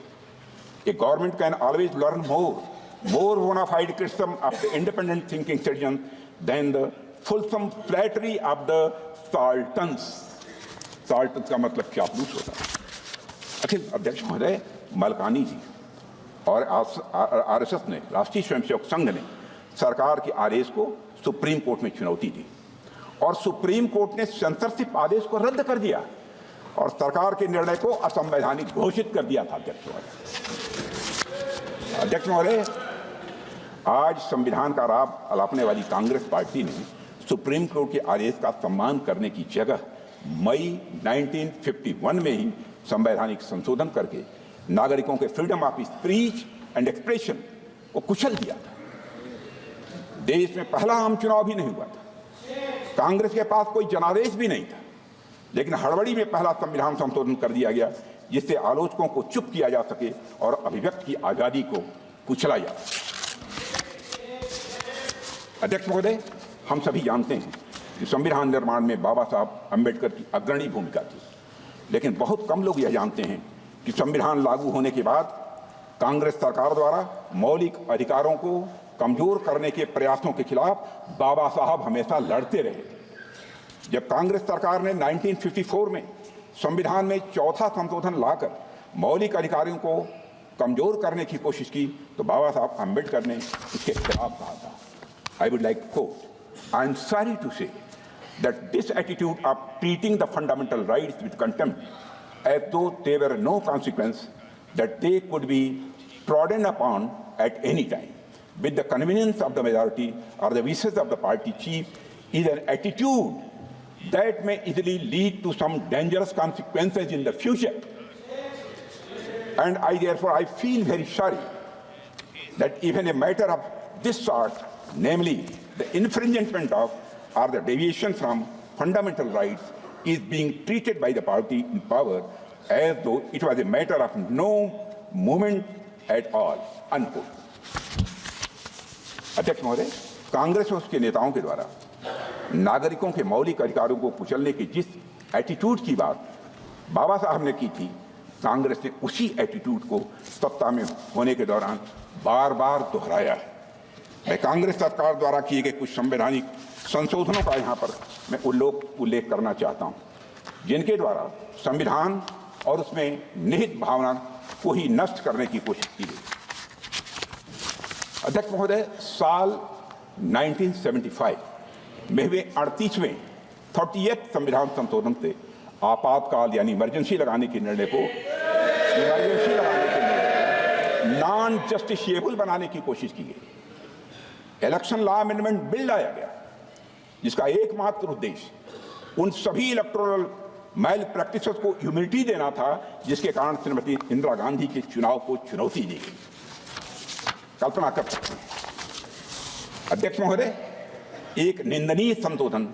Speaker 2: A government can always learn more bona fide criticism of the independent thinking citizen than the fulsome flattery of the sultans. sultans का मतलब चापलूस होता है। अखिल अध्यक्ष महोदय, मलकानी जी और RSS ने, राष्ट्रीय स्वयंसेवक संघ ने सरकार के आदेश को सुप्रीम कोर्ट में चुनौती दी और सुप्रीम कोर्ट ने सेंसरशिप आदेश को रद्द कर दिया और सरकार के निर्णय को असंवैधानिक घोषित कर दिया था। अध्यक्ष महोदय, आज संविधान का राग अलापने वाली कांग्रेस पार्टी ने सुप्रीम कोर्ट के आदेश का सम्मान करने की जगह मई 1951 में ही संवैधानिक संशोधन करके नागरिकों के freedom of speech and expression को कुचल दिया था। देश में पहला आम चुनाव भी नहीं हुआ था, कांग्रेस के पास कोई जनादेश भी नहीं था, लेकिन हड़बड़ी में पहला संविधान संशोधन कर दिया गया जिससे आलोचकों को चुप किया जा सके और अभिव्यक्ति की आजादी को कुचला जा सके। अध्यक्ष महोदय, हम सभी जानते हैं कि संविधान निर्माण में बाबा साहब अम्बेडकर की अग्रणी भूमिका थी, लेकिन बहुत कम लोग यह जानते हैं कि संविधान लागू होने के बाद कांग्रेस सरकार द्वारा मौलिक अधिकारों को कमजोर करने के प्रयासों के खिलाफ बाबा साहब हमेशा लड़ते रहे। जब कांग्रेस सरकार ने 1954 में संविधान में चौथा संशोधन लाकर मौलिक अधिकारों को कमजोर करने की कोशिश की तो बाबा साहब अम्बेडकर ने इसके खिलाफ कहा था। I would like to quote, I am sorry to say that this attitude of treating the fundamental rights with contempt as though there were no consequence, that they could be trodden upon at any time with the convenience of the majority or the wishes of the party chief is an attitude that may easily lead to some dangerous consequences in the future. And I feel very sorry that even a matter of this sort, namely the infringement of or the deviation from fundamental rights, is being treated by the party in power as though it was a matter of no moment at all, unquote. अध्यक्ष महोदय, कांग्रेस और उसके नेताओं के द्वारा नागरिकों के मौलिक अधिकारों को कुचलने की जिस एटीट्यूड की बात बाबा साहब ने की थी, कांग्रेस ने उसी एटीट्यूड को सत्ता में होने के दौरान बार बार दोहराया है। मैं कांग्रेस सरकार द्वारा किए गए कुछ संवैधानिक संशोधनों का यहाँ पर मैं उल्लेख करना चाहता हूँ, जिनके द्वारा संविधान और उसमें निहित भावना को ही नष्ट करने की कोशिश की गई। अध्यक्ष महोदय, साल 1975 में हुए 38वें 38th संविधान संशोधन से आपातकाल यानी इमरजेंसी लगाने के निर्णय को नॉन जस्टिशिएबल बनाने की कोशिश की गई। इलेक्शन लॉ अमेंडमेंट बिल लाया गया जिसका एकमात्र उद्देश्य उन सभी इलेक्टोरल मैल प्रैक्टिसेस को ह्यूमिलिटी देना था जिसके कारण श्रीमती इंदिरा गांधी के चुनाव को चुनौती दी गई। कल्पना कर सकते हैं अध्यक्ष महोदय, एक निंदनीय संशोधन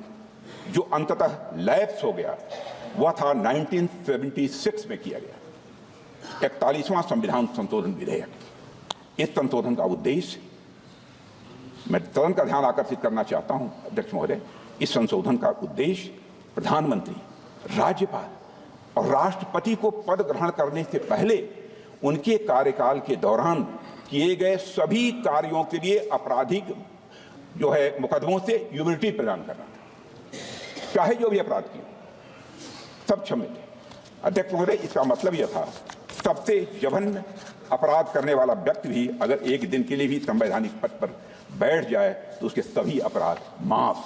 Speaker 2: जो अंततः लैप्स हो गया वह था 1976 में किया गया 41वां संविधान संशोधन विधेयक। इस संशोधन का उद्देश्य, मैं तुरंत का ध्यान आकर्षित करना चाहता हूं अध्यक्ष महोदय, इस संशोधन का उद्देश्य प्रधानमंत्री, राज्यपाल और राष्ट्रपति को पद ग्रहण करने से पहले उनके कार्यकाल के दौरान किए गए सभी कार्यों के लिए आपराधिक जो है मुकदमों से इम्यूनिटी प्रदान करना था, चाहे जो भी अपराध किए सब क्षम्य थे। अध्यक्ष महोदय, इसका मतलब यह था सबसे जघन्य अपराध करने वाला व्यक्ति भी अगर एक दिन के लिए भी संवैधानिक पद पर बैठ जाए तो उसके सभी अपराध माफ।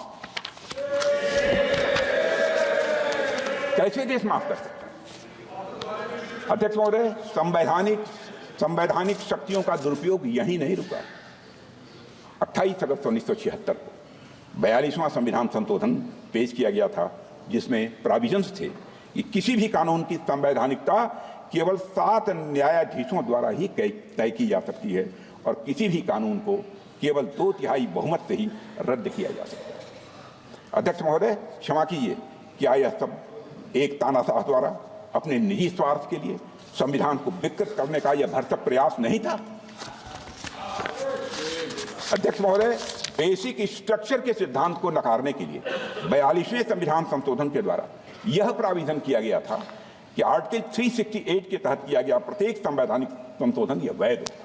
Speaker 2: कैसे देश माफ कर सकता है? अध्यक्ष महोदय, संवैधानिक शक्तियों का दुरुपयोग यही नहीं रुका। 28 अगस्त 1976 को 42वां संविधान संशोधन पेश किया गया था जिसमें प्रोविजंस थे कि किसी भी कानून की संवैधानिकता केवल 7 न्यायाधीशों द्वारा ही तय की जा सकती है और किसी भी कानून को केवल 2/3 बहुमत से ही रद्द किया जा सकता है। अध्यक्ष महोदय, क्षमा कीजिए, क्या यह सब एक तानाशाह द्वारा अपने निजी स्वार्थ के लिए संविधान को विकृत करने का यह भरसक प्रयास नहीं था? अध्यक्ष महोदय, बेसिक स्ट्रक्चर के सिद्धांत को नकारने के लिए 42वें संविधान संशोधन के द्वारा यह प्राविधान किया गया था कि आर्टिकल 368 के तहत किया गया प्रत्येक संवैधानिक संशोधन यह वैध होगा।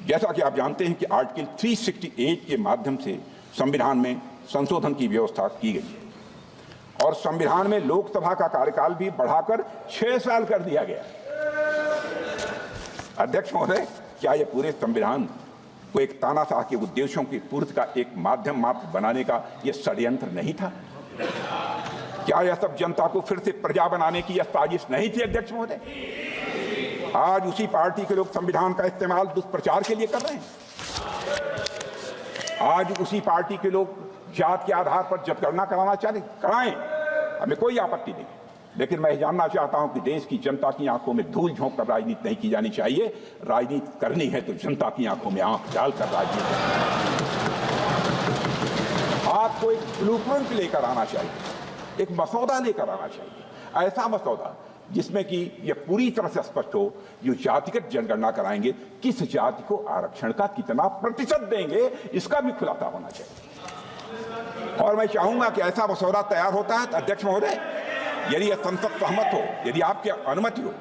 Speaker 2: जैसा कि आप जानते हैं कि आर्टिकल 368 के माध्यम से संविधान में संशोधन की व्यवस्था की गई है और संविधान में लोकसभा का कार्यकाल भी बढ़ाकर 6 साल कर दिया गया। अध्यक्ष महोदय, क्या यह पूरे संविधान को एक तानाशाह के उद्देश्यों की पूर्ति का एक माध्यम मात्र बनाने का यह षड्यंत्र नहीं था? क्या यह सब जनता को फिर से प्रजा बनाने की यह साजिश नहीं थी? अध्यक्ष महोदय, आज उसी पार्टी के लोग संविधान का इस्तेमाल दुष्प्रचार के लिए कर रहे हैं। आज उसी पार्टी के लोग जात के आधार पर जनगणना कराना चाहते, कराएं, हमें कोई आपत्ति नहीं, लेकिन मैं जानना चाहता हूं कि देश की जनता की आंखों में धूल झोंक कर राजनीति नहीं की जानी चाहिए। राजनीति करनी है तो जनता की आंखों में आंख डालकर राजनीति आपको एक ब्लूप्रिंट लेकर आना चाहिए, एक मसौदा लेकर आना चाहिए, ऐसा मसौदा जिसमें कि यह पूरी तरह से स्पष्ट हो, जो जातिगत जनगणना कराएंगे किस जाति को आरक्षण का कितना प्रतिशत देंगे, इसका भी खुलासा होना चाहिए। और मैं चाहूंगा कि ऐसा मसौदा तैयार होता है तो अध्यक्ष महोदय, यदि यह संसद सहमत हो, यदि आपकी अनुमति हो,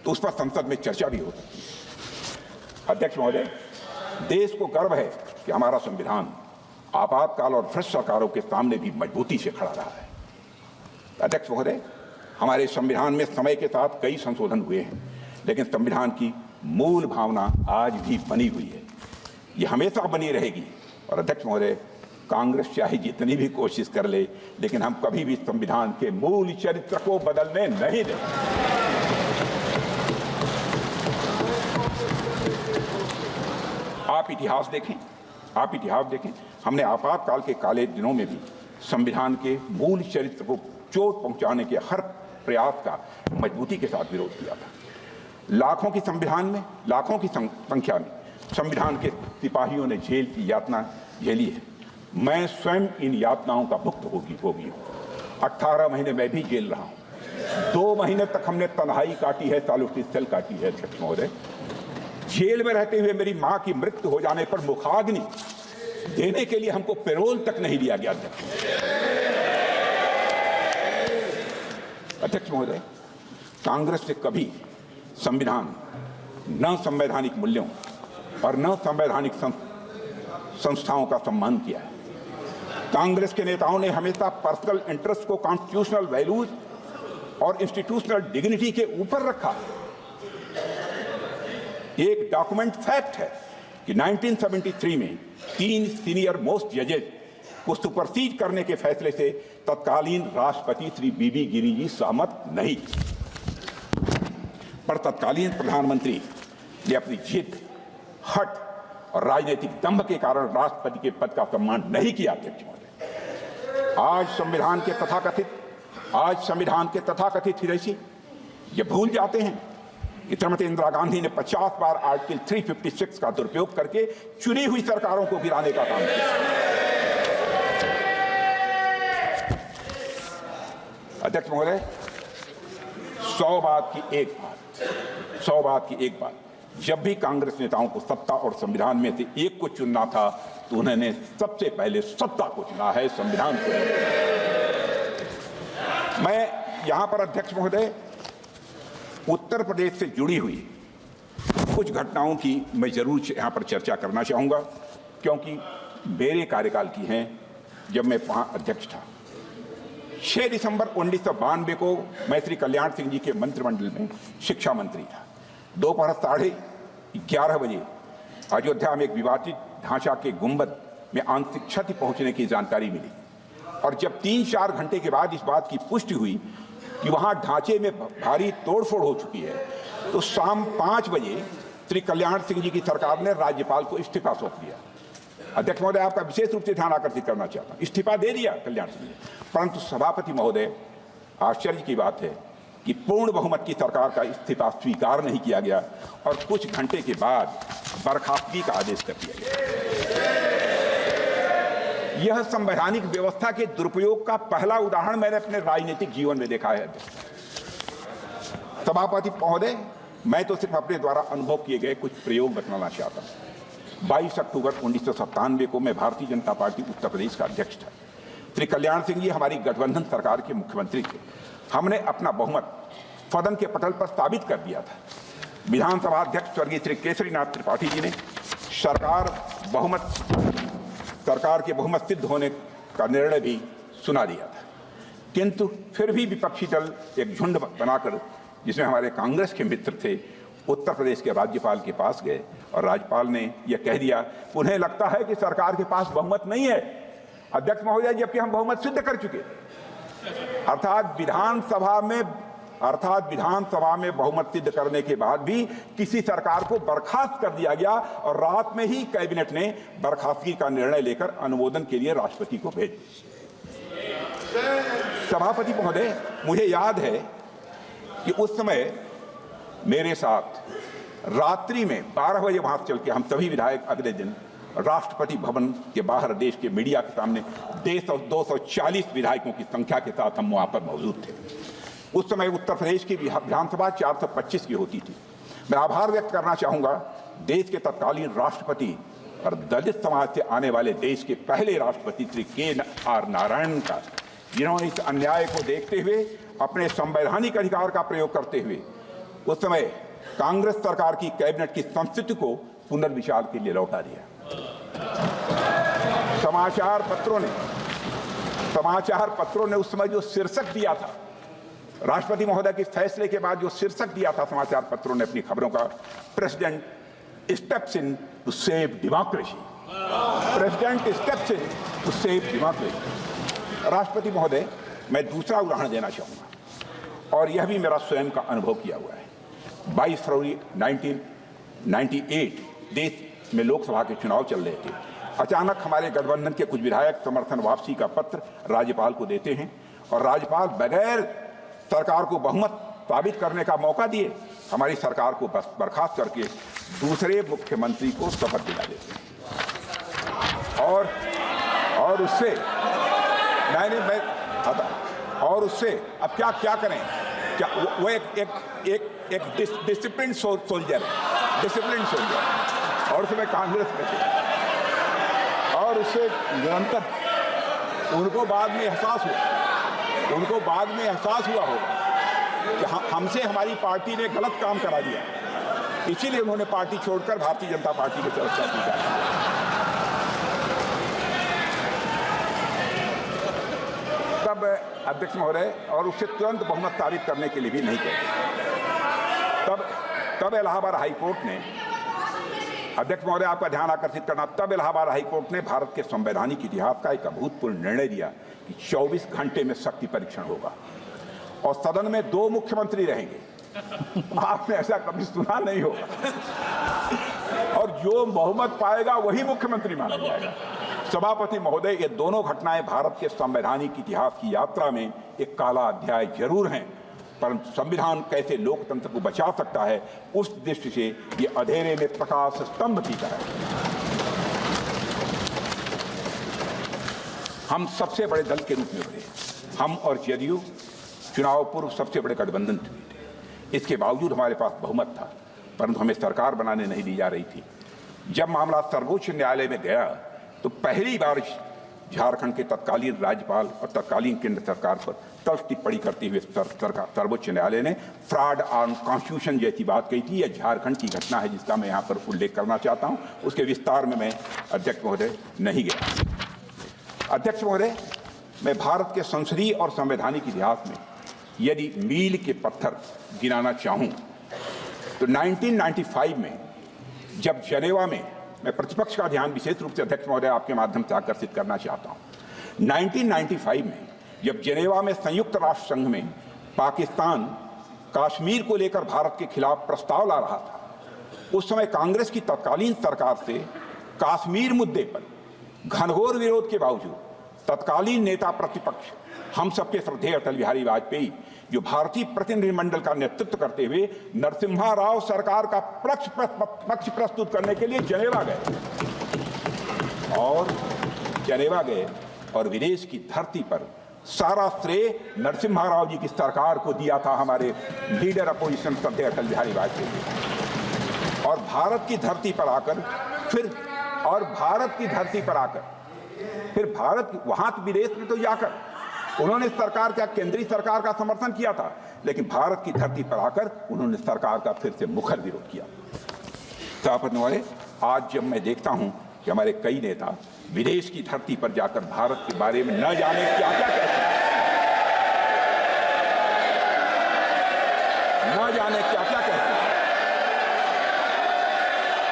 Speaker 2: तो उस पर संसद में चर्चा भी हो सकती है। अध्यक्ष महोदय, देश को गर्व है कि हमारा संविधान आपातकाल और भ्रष्ट सरकारों के सामने भी मजबूती से खड़ा रहा है। अध्यक्ष महोदय, हमारे संविधान में समय के साथ कई संशोधन हुए हैं, लेकिन संविधान की मूल भावना आज भी बनी हुई है, ये हमेशा बनी रहेगी। और अध्यक्ष महोदय, कांग्रेस चाहे जितनी भी कोशिश कर ले, लेकिन हम कभी भी संविधान के मूल चरित्र को बदलने नहीं देंगे। आप इतिहास देखें, हमने आपातकाल के काले दिनों में भी संविधान के मूल चरित्र को चोट पहुंचाने के हर प्रयास का मजबूती के साथ विरोध किया था। लाखों की संख्या में संविधान के सिपाहियों ने जेल की यातना झेली है। मैं स्वयं इन यातनाओं का भुक्त होगी हूँ। 18 महीने मैं भी जेल रहा हूँ। 2 महीने तक हमने तन्हाई काटी है, सॉलिटरी सेल काटी है। अध्यक्ष महोदय, जेल में रहते हुए मेरी मां की मृत्यु हो जाने पर मुखाग्नि देने के लिए हमको पैरोल तक नहीं दिया गया। अध्यक्ष महोदय, कांग्रेस ने कभी संविधान, न संवैधानिक मूल्यों और न संवैधानिक संस्थाओं का सम्मान किया है। कांग्रेस के नेताओं ने हमेशा पर्सनल इंटरेस्ट को कॉन्स्टिट्यूशनल वैल्यूज और इंस्टीट्यूशनल डिग्निटी के ऊपर रखा। एक डॉक्यूमेंट फैक्ट है कि 1973 में 3 सीनियर मोस्ट जजेज को सुपरसीड करने के फैसले से तत्कालीन राष्ट्रपति श्री बीबी गिरी जी सहमत नहीं, पर तत्कालीन प्रधानमंत्री ने अपनी जिद, हट और राजनीतिक दंभ के कारण राष्ट्रपति के पद का सम्मान नहीं किया। अध्यक्ष महोदय, आज संविधान के तथाकथित हितैषी ये भूल जाते हैं कि श्रीमती इंदिरा गांधी ने 50 बार आर्टिकल 356 का दुरुपयोग करके चुनी हुई सरकारों को गिराने का काम किया। अध्यक्ष महोदय, 100 बात की एक बात, जब भी कांग्रेस नेताओं को सत्ता और संविधान में से एक को चुनना था तो उन्होंने सबसे पहले सत्ता को चुना है, संविधान को। मैं यहां पर अध्यक्ष महोदय उत्तर प्रदेश से जुड़ी हुई कुछ घटनाओं की मैं जरूर यहां पर चर्चा करना चाहूंगा, क्योंकि मेरे कार्यकाल की हैं जब मैं वहां अध्यक्ष था। 6 दिसंबर 1992 को मैं श्री कल्याण सिंह जी के मंत्रिमंडल में शिक्षा मंत्री था। दोपहर 11:30 बजे अयोध्या में एक विवादित ढांचा के गुंबद में आंशिक क्षति पहुंचने की जानकारी मिली, और जब 3-4 घंटे के बाद इस बात की पुष्टि हुई कि वहां ढांचे में भारी तोड़फोड़ हो चुकी है, तो शाम 5 बजे श्री कल्याण सिंह जी की सरकार ने राज्यपाल को इस्तीफा सौंप दिया। अध्यक्ष महोदय, आपका विशेष रूप से ध्यान आकर्षित करना चाहता हूं, इस्तीफा दे दिया कल्याण सिंह जी, परंतु सभापति महोदय, आश्चर्य की बात है कि पूर्ण बहुमत की सरकार का इस्तीफा स्वीकार नहीं किया गया और कुछ घंटे के बाद बर्खास्तगी का आदेश कर दिया गया। यह संवैधानिक व्यवस्था के दुरुपयोग का पहला उदाहरण मैंने अपने राजनीतिक जीवन में देखा है। सभापति महोदय, मैं तो सिर्फ अपने द्वारा अनुभव किए गए कुछ प्रयोग बताना चाहता हूँ। 22 अक्टूबर 1997 को मैं भारतीय जनता पार्टी उत्तर प्रदेश का अध्यक्ष था। श्री कल्याण सिंह जी हमारी गठबंधन सरकार के मुख्यमंत्री थे। हमने अपना बहुमत सदन के पटल पर साबित कर दिया था। विधानसभा अध्यक्ष स्वर्गीय श्री केसरीनाथ त्रिपाठी जी ने सरकार के बहुमत सिद्ध होने का निर्णय भी सुना दिया था, किंतु फिर भी विपक्षी दल एक झुंड बनाकर, जिसमें हमारे कांग्रेस के मित्र थे, उत्तर प्रदेश के राज्यपाल के पास गए और राज्यपाल ने यह कह दिया, उन्हें लगता है कि सरकार के पास बहुमत नहीं है अध्यक्ष महोदय, जबकि हम बहुमत सिद्ध कर चुके। अर्थात विधानसभा में बहुमत सिद्ध करने के बाद भी किसी सरकार को बर्खास्त कर दिया गया और रात में ही कैबिनेट ने बर्खास्तगी का निर्णय लेकर अनुमोदन के लिए राष्ट्रपति को भेज दिया। सभापति महोदय, मुझे याद है कि उस समय मेरे साथ रात्रि में 12 बजे वहां से चल के हम सभी विधायक अगले दिन राष्ट्रपति भवन के बाहर देश के मीडिया के सामने 240 विधायकों की संख्या के साथ हम वहां पर मौजूद थे। उस समय उत्तर प्रदेश की विधानसभा 425 की होती थी। मैं आभार व्यक्त करना चाहूंगा देश के तत्कालीन राष्ट्रपति और दलित समाज से आने वाले देश के पहले राष्ट्रपति श्री के.आर. नारायणन का, जिन्होंने इस अन्याय को देखते हुए अपने संवैधानिक अधिकार का प्रयोग करते हुए उस समय कांग्रेस सरकार की कैबिनेट की संस्कृति को पुनर्विचार के लिए लौटा दिया। समाचार पत्रों ने उस समय जो शीर्षक दिया था, राष्ट्रपति महोदय के फैसले के बाद जो शीर्षक दिया था समाचार पत्रों ने अपनी खबरों का, president steps in to save democracy. President steps in to save democracy. राष्ट्रपति महोदय, मैं दूसरा उदाहरण देना चाहूंगा और यह भी मेरा स्वयं का अनुभव किया हुआ है। 22 फरवरी 1998 देश में लोकसभा के चुनाव चल रहे थे। अचानक हमारे गठबंधन के कुछ विधायक समर्थन वापसी का पत्र राज्यपाल को देते हैं और राज्यपाल बगैर सरकार को बहुमत साबित करने का मौका दिए हमारी सरकार को बर्खास्त करके दूसरे मुख्यमंत्री को शपथ दिला देते हैं। और उससे अब क्या करें? क्या वो एक डिसिप्लिन सोल्जर है और उसमें कांग्रेस में थे और उससे निरंतर उनको बाद में एहसास हुआ होगा कि हमसे हमारी पार्टी ने गलत काम करा दिया, इसीलिए उन्होंने पार्टी छोड़कर भारतीय जनता पार्टी की तरफ से तब अध्यक्ष महोदय, और उससे तुरंत बहुमत साबित करने के लिए भी नहीं कहते। तब इलाहाबाद हाईकोर्ट ने, अध्यक्ष महोदय आपका ध्यान आकर्षित करना, तब इलाहाबाद हाईकोर्ट ने भारत के संवैधानिक इतिहास का एक अभूतपूर्व निर्णय दिया कि 24 घंटे में शक्ति परीक्षण होगा और सदन में 2 मुख्यमंत्री रहेंगे। आपने ऐसा कभी सुना नहीं होगा और जो बहुमत पाएगा वही मुख्यमंत्री माना जाएगा। सभापति महोदय, ये दोनों घटनाएं भारत के संवैधानिक इतिहास की यात्रा में एक काला अध्याय जरूर हैं, परंतु संविधान कैसे लोकतंत्र को बचा सकता है उस दृष्टि से ये अंधेरे में प्रकाश स्तंभ की तरह है। हम सबसे बड़े दल के रूप में उभरे। हम और जदयू चुनाव पूर्व सबसे बड़े गठबंधन थे। इसके बावजूद हमारे पास बहुमत था, परंतु हमें सरकार बनाने नहीं दी जा रही थी। जब मामला सर्वोच्च न्यायालय में गया तो पहली बार झारखंड के तत्कालीन राज्यपाल और तत्कालीन केंद्र सरकार पर तल्ख टिप्पणी करते हुए सर्वोच्च न्यायालय ने फ्रॉड ऑन कॉन्स्टिट्यूशन जैसी बात कही थी। यह झारखंड की घटना है जिसका मैं यहाँ पर उल्लेख करना चाहता हूँ, उसके विस्तार में मैं अध्यक्ष महोदय नहीं गया। अध्यक्ष महोदय, मैं भारत के संसदीय और संवैधानिक इतिहास में यदि मील के पत्थर गिनाना चाहूँ तो 1995 में जब जनेवा में, मैं प्रतिपक्ष का ध्यान विशेष रूप से अध्यक्ष महोदय आपके माध्यम से आकर्षित करना चाहता हूं। 1995 में जब जेनेवा में संयुक्त राष्ट्र संघ में पाकिस्तान कश्मीर को लेकर भारत के खिलाफ प्रस्ताव ला रहा था, उस समय कांग्रेस की तत्कालीन सरकार से कश्मीर मुद्दे पर घनघोर विरोध के बावजूद तत्कालीन नेता प्रतिपक्ष हम सबके श्रद्धेय अटल बिहारी वाजपेयी, जो भारतीय प्रतिनिधिमंडल का नेतृत्व करते हुए नरसिम्हा राव सरकार का पक्ष प्रस्तुत करने के लिए जनेवा गए और विदेश की धरती पर सारा श्रेय नरसिम्हा राव जी की सरकार को दिया था, हमारे लीडर अपोजिशन सत्य अटल बिहारी वाजपेयी जी। और भारत की धरती पर आकर फिर भारत वहां विदेश में तो जाकर उन्होंने सरकार का, केंद्रीय सरकार का समर्थन किया था, लेकिन भारत की धरती पर आकर उन्होंने सरकार का फिर से मुखर विरोध किया। सभापति महोदय, आज जब मैं देखता हूं कि हमारे कई नेता विदेश की धरती पर जाकर भारत के बारे में न जाने क्या क्या कहते हैं,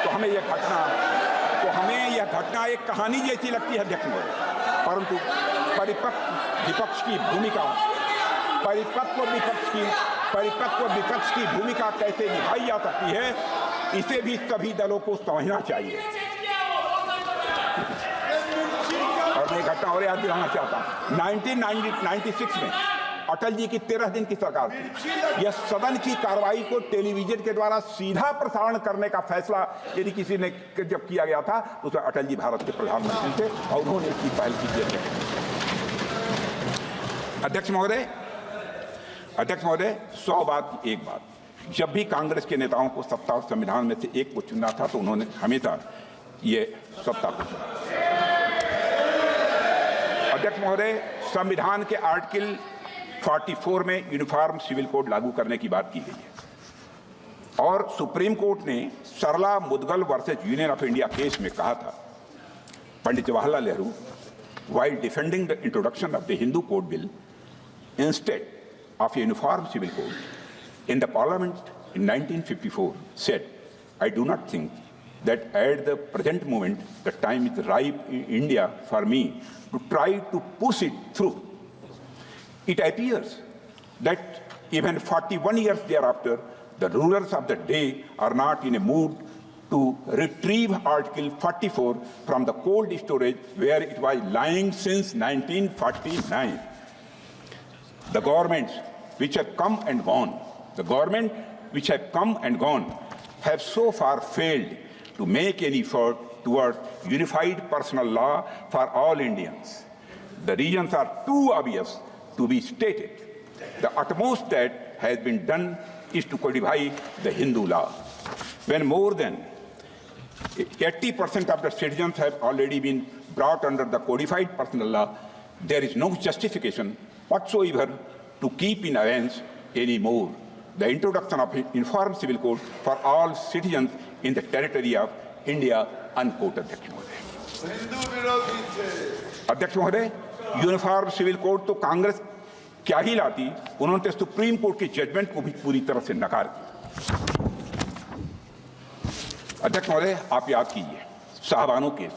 Speaker 2: तो हमें यह घटना एक कहानी जैसी लगती है अध्यक्ष महोदय। परंतु परिपक्व विपक्ष की भूमिका कैसे निभाई जा सकती है, इसे भी सभी दलों को समझना चाहिए। और मैं घटना और याद दिलाना चाहता हूं, 1996 में अटल जी की 13 दिन की सरकार थी। यह सदन की कार्रवाई को टेलीविजन के द्वारा सीधा प्रसारण करने का फैसला यदि किसी ने जब किया गया था, तो उसमें अटल जी भारत के प्रधानमंत्री थे और उन्होंने इसकी पहल की थी। अध्यक्ष महोदय, 100 बात की एक बात, जब भी कांग्रेस के नेताओं को सत्ता और संविधान में से एक को चुनना था, तो उन्होंने हमेशा ये सत्ता को चुना। अध्यक्ष महोदय, संविधान के आर्टिकल 44 में यूनिफॉर्म सिविल कोड लागू करने की बात की गई है और सुप्रीम कोर्ट ने Sarla Mudgal versus union of India case में कहा था, Pandit Jawaharlal Nehru while defending the introduction of the Hindu Code Bill instead of a uniform civil code in the Parliament in 1954 said, I do not think that at the present moment the time is ripe in India for me to try to push it through. It appears that even 41 years thereafter, the rulers of the day are not in a mood to retrieve Article 44 from the cold storage where it was lying since 1949. The governments which have come and gone, have so far failed to make any effort towards unified personal law for all Indians. The reasons are too obvious to be stated. The utmost that has been done is to codify the Hindu law. When more than 80% of the citizens have already been brought under the codified personal law, there is no justification whatsoever to keep in abeyance anymore the introduction of an uniform civil code for all citizens in the territory of India, unquote. अध्यक्ष महोदय, uniform civil code तो कांग्रेस क्या ही लाती, उन्होंने तो supreme court के judgement को भी पूरी तरह से नकार दिया। अध्यक्ष महोदय, आप याद कीजिए साहबानो केस,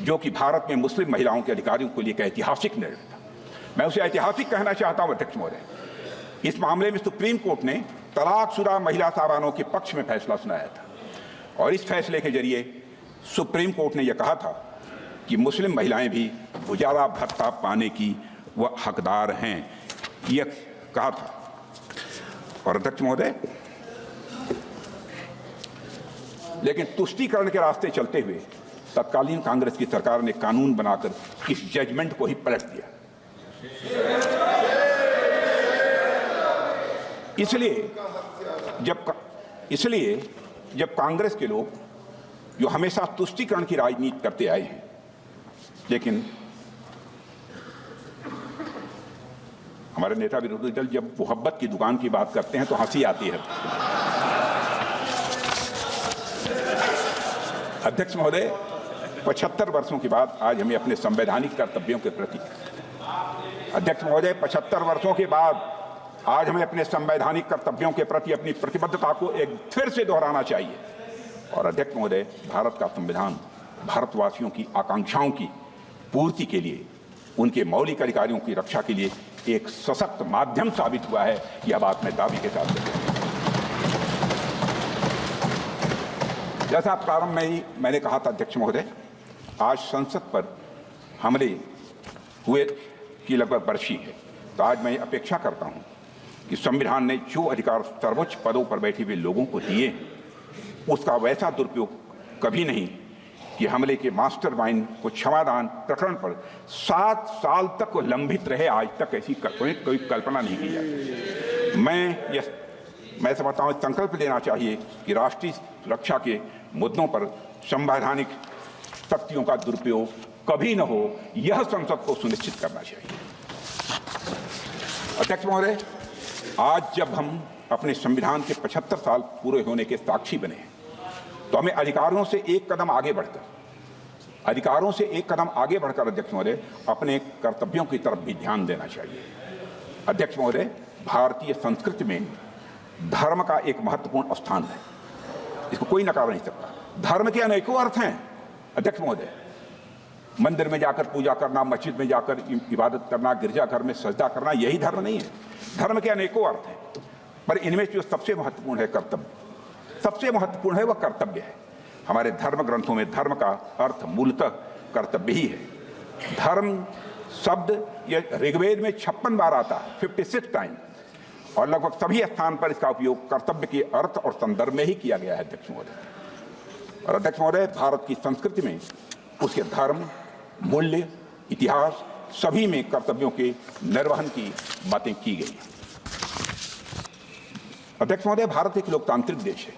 Speaker 2: जो कि भारत में मुस्लिम महिलाओं के अधिकारियों के लिए एक ऐतिहासिक निर्णय था। मैं उसे ऐतिहासिक कहना चाहता हूं अध्यक्ष महोदय। इस मामले में सुप्रीम कोर्ट ने तलाकशुदा महिला साहबानों के पक्ष में फैसला सुनाया था और इस फैसले के जरिए सुप्रीम कोर्ट ने यह कहा था कि मुस्लिम महिलाएं भी गुजारा भत्ता पाने की वह हकदार हैं, यह कहा था। और अध्यक्ष महोदय, लेकिन तुष्टीकरण के रास्ते चलते हुए तत्कालीन कांग्रेस की सरकार ने कानून बनाकर इस जजमेंट को ही पलट दिया। इसलिए जब कांग्रेस के लोग जो हमेशा तुष्टीकरण की राजनीति करते आए हैं, लेकिन हमारे नेता विरोधी दल जब मोहब्बत की दुकान की बात करते हैं तो हंसी आती है। अध्यक्ष महोदय, 75 वर्षों के बाद आज हमें अपने संवैधानिक कर्तव्यों के प्रति, अध्यक्ष महोदय, 75 वर्षों के बाद आज हमें अपने संवैधानिक कर्तव्यों के प्रति अपनी प्रतिबद्धता को एक फिर से दोहराना चाहिए। और अध्यक्ष महोदय, भारत का संविधान भारतवासियों की आकांक्षाओं की पूर्ति के लिए, उनके मौलिक अधिकारों की रक्षा के लिए एक सशक्त माध्यम साबित हुआ है। यह बात मैं दावे के साथ कहता हूं। जैसा प्रारंभ में ही मैंने कहा था अध्यक्ष महोदय, आज संसद पर हमले हुए की लगभग बरसी है, तो आज मैं अपेक्षा करता हूं कि संविधान ने जो अधिकार सर्वोच्च पदों पर बैठे हुए लोगों को दिए, उसका वैसा दुरुपयोग कभी नहीं कि हमले के मास्टरमाइंड को क्षमादान प्रकरण पर 7 साल तक लंबित रहे, आज तक ऐसी कोई कल्पना नहीं की जाती। मैं समझता हूँ संकल्प लेना चाहिए कि राष्ट्रीय सुरक्षा के मुद्दों पर संवैधानिक शक्तियों का दुरुपयोग कभी न हो, यह संसद को सुनिश्चित करना चाहिए। अध्यक्ष महोदय, आज जब हम अपने संविधान के 75 साल पूरे होने के साक्षी बने हैं, तो हमें अधिकारों से एक कदम आगे बढ़कर अध्यक्ष महोदय अपने कर्तव्यों की तरफ भी ध्यान देना चाहिए। अध्यक्ष महोदय, भारतीय संस्कृति में धर्म का एक महत्वपूर्ण स्थान है, इसको कोई नकार नहीं सकता। धर्म के अनेकों अर्थ हैं अध्यक्ष महोदय। मंदिर में जाकर पूजा करना, मस्जिद में जाकर इबादत करना, गिरजाघर में सजदा करना, यही धर्म नहीं है। धर्म के अनेकों अर्थ हैं, पर इनमें जो सबसे महत्वपूर्ण है कर्तव्य, सबसे महत्वपूर्ण है वह कर्तव्य है। हमारे धर्म ग्रंथों में धर्म का अर्थ मूलतः कर्तव्य ही है। धर्म शब्द ये ऋग्वेद में 56 बार आता है, 56 टाइम, और लगभग सभी स्थान पर इसका उपयोग कर्तव्य के अर्थ और संदर्भ में ही किया गया है अध्यक्ष महोदय। और अध्यक्ष महोदय, भारत की संस्कृति में उसके धर्म, मूल्य, इतिहास सभी में कर्तव्यों के निर्वहन की बातें की गई। अध्यक्ष महोदय, भारत एक लोकतांत्रिक देश है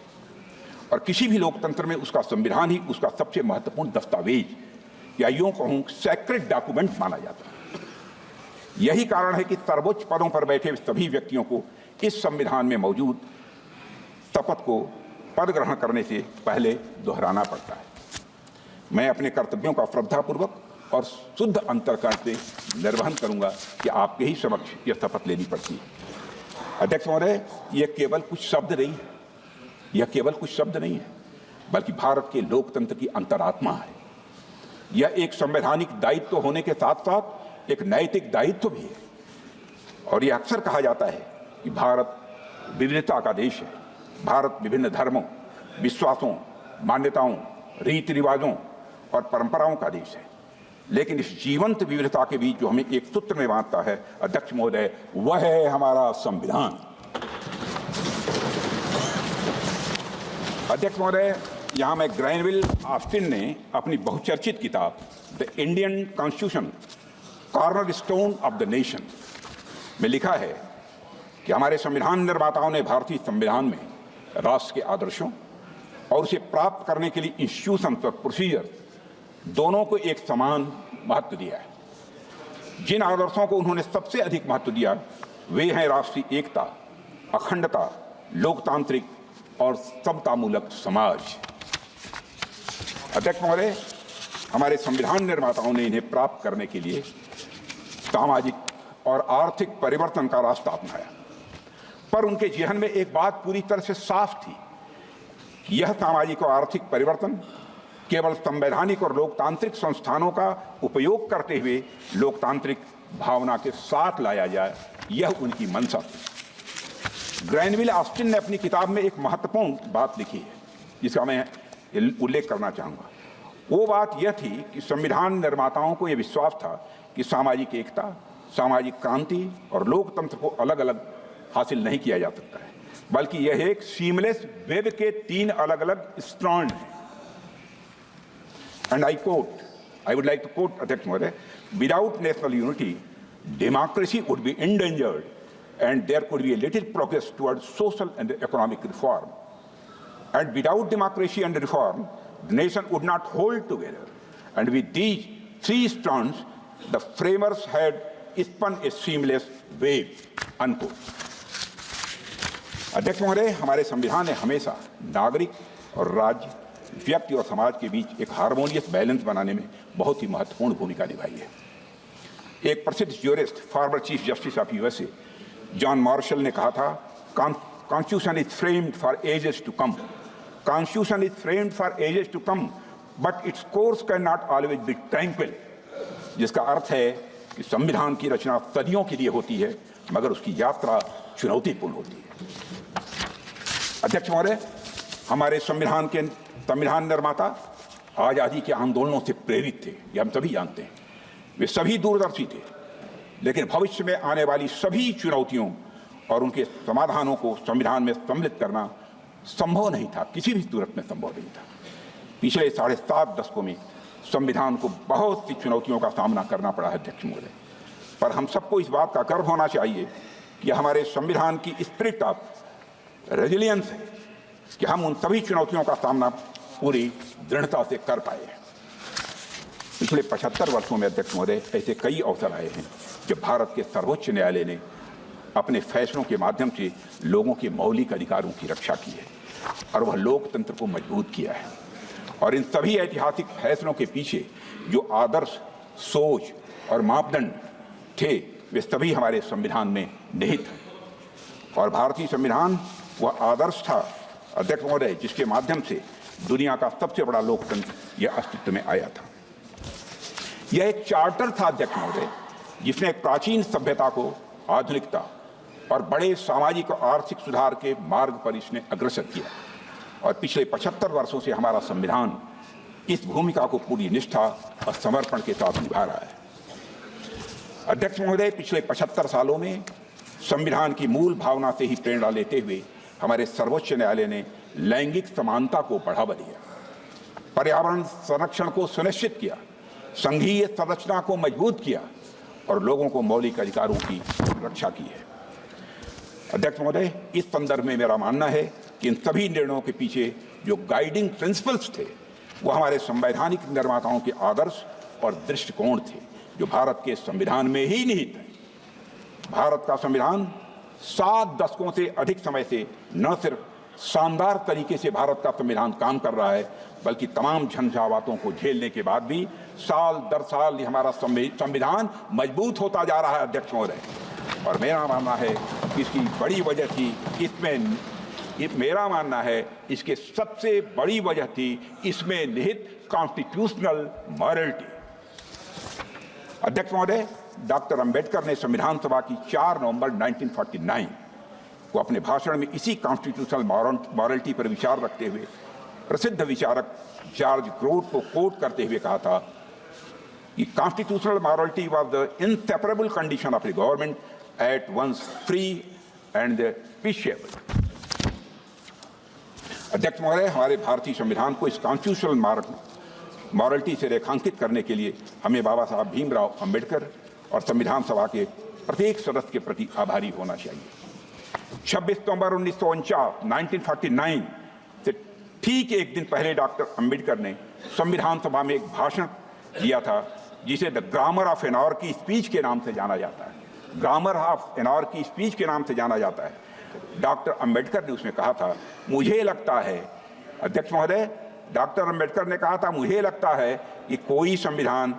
Speaker 2: और किसी भी लोकतंत्र में उसका संविधान ही उसका सबसे महत्वपूर्ण दस्तावेज या यूं कहूं सैक्रेड डॉक्यूमेंट माना जाता है। यही कारण है कि सर्वोच्च पदों पर बैठे सभी व्यक्तियों को इस संविधान में मौजूद शपथ को पद ग्रहण करने से पहले दोहराना पड़ता है। मैं अपने कर्तव्यों का श्रद्धापूर्वक और शुद्ध अंतःकरण से निर्वहन करूंगा कि आपके ही समक्ष यह शपथ लेनी पड़ती है। अध्यक्ष महोदय, यह केवल कुछ शब्द नहीं है, बल्कि भारत के लोकतंत्र की अंतरात्मा है। यह एक संवैधानिक दायित्व होने के साथ साथ एक नैतिक दायित्व भी है। और यह अक्सर कहा जाता है कि भारत विविधता का देश है। भारत विभिन्न धर्मों, विश्वासों, मान्यताओं, रीति रिवाजों और परंपराओं का देश है। लेकिन इस जीवंत विविधता के बीच जो हमें एक सूत्र में बांधता है अध्यक्ष महोदय, वह है हमारा संविधान। अध्यक्ष महोदय, यहां मैं ग्रैनविल ऑस्टिन ने अपनी बहुचर्चित किताब the Indian constitution corner stone of the nation में लिखा है कि हमारे संविधान निर्माताओं ने भारतीय संविधान में राष्ट्र के आदर्शों और उसे प्राप्त करने के लिए इंस्टीट्यूशन और प्रोसीजर दोनों को एक समान महत्व दिया है। जिन आदर्शों को उन्होंने सबसे अधिक महत्व दिया वे हैं राष्ट्रीय एकता, अखंडता, लोकतांत्रिक और समतामूलक समाज। अध्यक्ष महोदय, हमारे संविधान निर्माताओं ने इन्हें प्राप्त करने के लिए सामाजिक और आर्थिक परिवर्तन का रास्ता अपनाया, पर उनके जेहन में एक बात पूरी तरह से साफ थी कि यह सामाजिक और आर्थिक परिवर्तन केवल संवैधानिक और लोकतांत्रिक संस्थानों का उपयोग करते हुए लोकतांत्रिक भावना के साथ लाया जाए, यह उनकी मंशा थी। ग्रैनविल ऑस्टिन ने अपनी किताब में एक महत्वपूर्ण बात लिखी है जिसका मैं उल्लेख करना चाहूँगा। वो बात यह थी कि संविधान निर्माताओं को यह विश्वास था कि सामाजिक एकता, सामाजिक क्रांति और लोकतंत्र को अलग अलग हासिल नहीं किया जा सकता है, बल्कि यह एक सीमलेस वेब के 3 अलग अलग स्ट्रैंड हैं। And I would like to quote Adhyaksh Mahoday, without national unity, democracy would be endangered and there could be a little progress towards social and economic reform. And without democracy and reform, the nation would not hold together. And with these 3 strands, the framers had spun a seamless wave, unquote. अध्यक्ष महोदय, हमारे संविधान ने हमेशा नागरिक और राज्य, व्यक्ति और समाज के बीच एक हार्मोनियस बैलेंस बनाने में बहुत ही महत्वपूर्ण भूमिका निभाई है। एक प्रसिद्ध jurist, former chief justice of USA John Marshall ने कहा था, constitution is framed for ages to come, constitution is framed for ages to come but its course can not always be tranquil. जिसका अर्थ है कि संविधान की रचना सदियों के लिए होती है मगर उसकी यात्रा चुनौतीपूर्ण होती है। अध्यक्ष महोदय, हमारे संविधान निर्माता आज़ादी के आंदोलनों से प्रेरित थे, ये हम सभी जानते हैं। वे सभी दूरदर्शी थे, लेकिन भविष्य में आने वाली सभी चुनौतियों और उनके समाधानों को संविधान में सम्मिलित करना संभव नहीं था, किसी भी सूरत में संभव नहीं था। पिछले 7.5 दशकों में संविधान को बहुत सी चुनौतियों का सामना करना पड़ा है अध्यक्ष महोदय, पर हम सबको इस बात का गर्व होना चाहिए कि हमारे संविधान की स्पिरिट ऑफ रेजिलियंस है कि हम उन सभी चुनौतियों का सामना पूरी दृढ़ता से कर पाए हैं। पिछले 75 वर्षों में अध्यक्ष महोदय ऐसे कई अवसर आए हैं जब भारत के सर्वोच्च न्यायालय ने अपने फैसलों के माध्यम से लोगों के मौलिक अधिकारों की रक्षा की है और वह लोकतंत्र को मजबूत किया है। और इन सभी ऐतिहासिक फैसलों के पीछे जो आदर्श, सोच और मापदंड थे वे सभी हमारे संविधान में निहित हैं। और भारतीय संविधान वह आदर्श था अध्यक्ष महोदय जिसके माध्यम से दुनिया का सबसे बड़ा लोकतंत्र यह अस्तित्व में आया था। यह एक चार्टर था अध्यक्ष महोदय जिसने एक प्राचीन सभ्यता को आधुनिकता और बड़े सामाजिक और आर्थिक सुधार के मार्ग पर इसने अग्रसर किया। और पिछले 75 वर्षों से हमारा संविधान इस भूमिका को पूरी निष्ठा और समर्पण के साथ निभा रहा है। अध्यक्ष महोदय, पिछले 75 सालों में संविधान की मूल भावना से ही प्रेरणा लेते हुए हमारे सर्वोच्च न्यायालय ने लैंगिक समानता को बढ़ावा दिया, पर्यावरण संरक्षण को सुनिश्चित किया, संघीय संरचना को मजबूत किया और लोगों को मौलिक अधिकारों की रक्षा की है। अध्यक्ष महोदय, इस संदर्भ में मेरा मानना है कि इन सभी निर्णयों के पीछे जो गाइडिंग प्रिंसिपल्स थे वो हमारे संवैधानिक निर्माताओं के आदर्श और दृष्टिकोण थे जो भारत के संविधान में ही निहित है। भारत का संविधान 7 दशकों से अधिक समय से न सिर्फ शानदार तरीके से भारत का संविधान काम कर रहा है बल्कि तमाम झंझावातों को झेलने के बाद भी साल दर साल हमारा संविधान मजबूत होता जा रहा है अध्यक्ष महोदय। और मेरा मानना है कि इसकी बड़ी वजह थी मेरा मानना है इसके सबसे बड़ी वजह थी इसमें निहित कॉन्स्टिट्यूशनल मॉरलिटी। अध्यक्ष महोदय, डॉक्टर अंबेडकर ने संविधान सभा की 4 नवंबर 1949 को अपने भाषण में इसी कॉन्स्टिट्यूशनल मॉरलिटी पर विचार रखते हुए प्रसिद्ध विचारक जॉर्ज ग्रोथ को कोट करते हुए कहा था कि constitutional morality was the inseparable condition of the government at once free and peaceful. अध्यक्ष महोदय, हमारे भारतीय संविधान को इस कॉन्स्टिट्यूशनल मॉरलिटी से रेखांकित करने के लिए हमें बाबा साहब भीमराव अंबेडकर और संविधान सभा के प्रत्येक सदस्य के प्रति आभारी होना चाहिए। 26 नवंबर 1949 से ठीक एक दिन पहले डॉक्टर अंबेडकर ने संविधान सभा में एक भाषण दिया था जिसे द ग्रामर ऑफ एनॉर्की स्पीच के नाम से जाना जाता है। ग्रामर ऑफ एनॉर्की स्पीच के नाम से जाना जाता है। डॉक्टर अंबेडकर ने उसमें कहा था, मुझे लगता है अध्यक्ष महोदय, डॉक्टर अंबेडकर ने कहा था मुझे लगता है कि कोई संविधान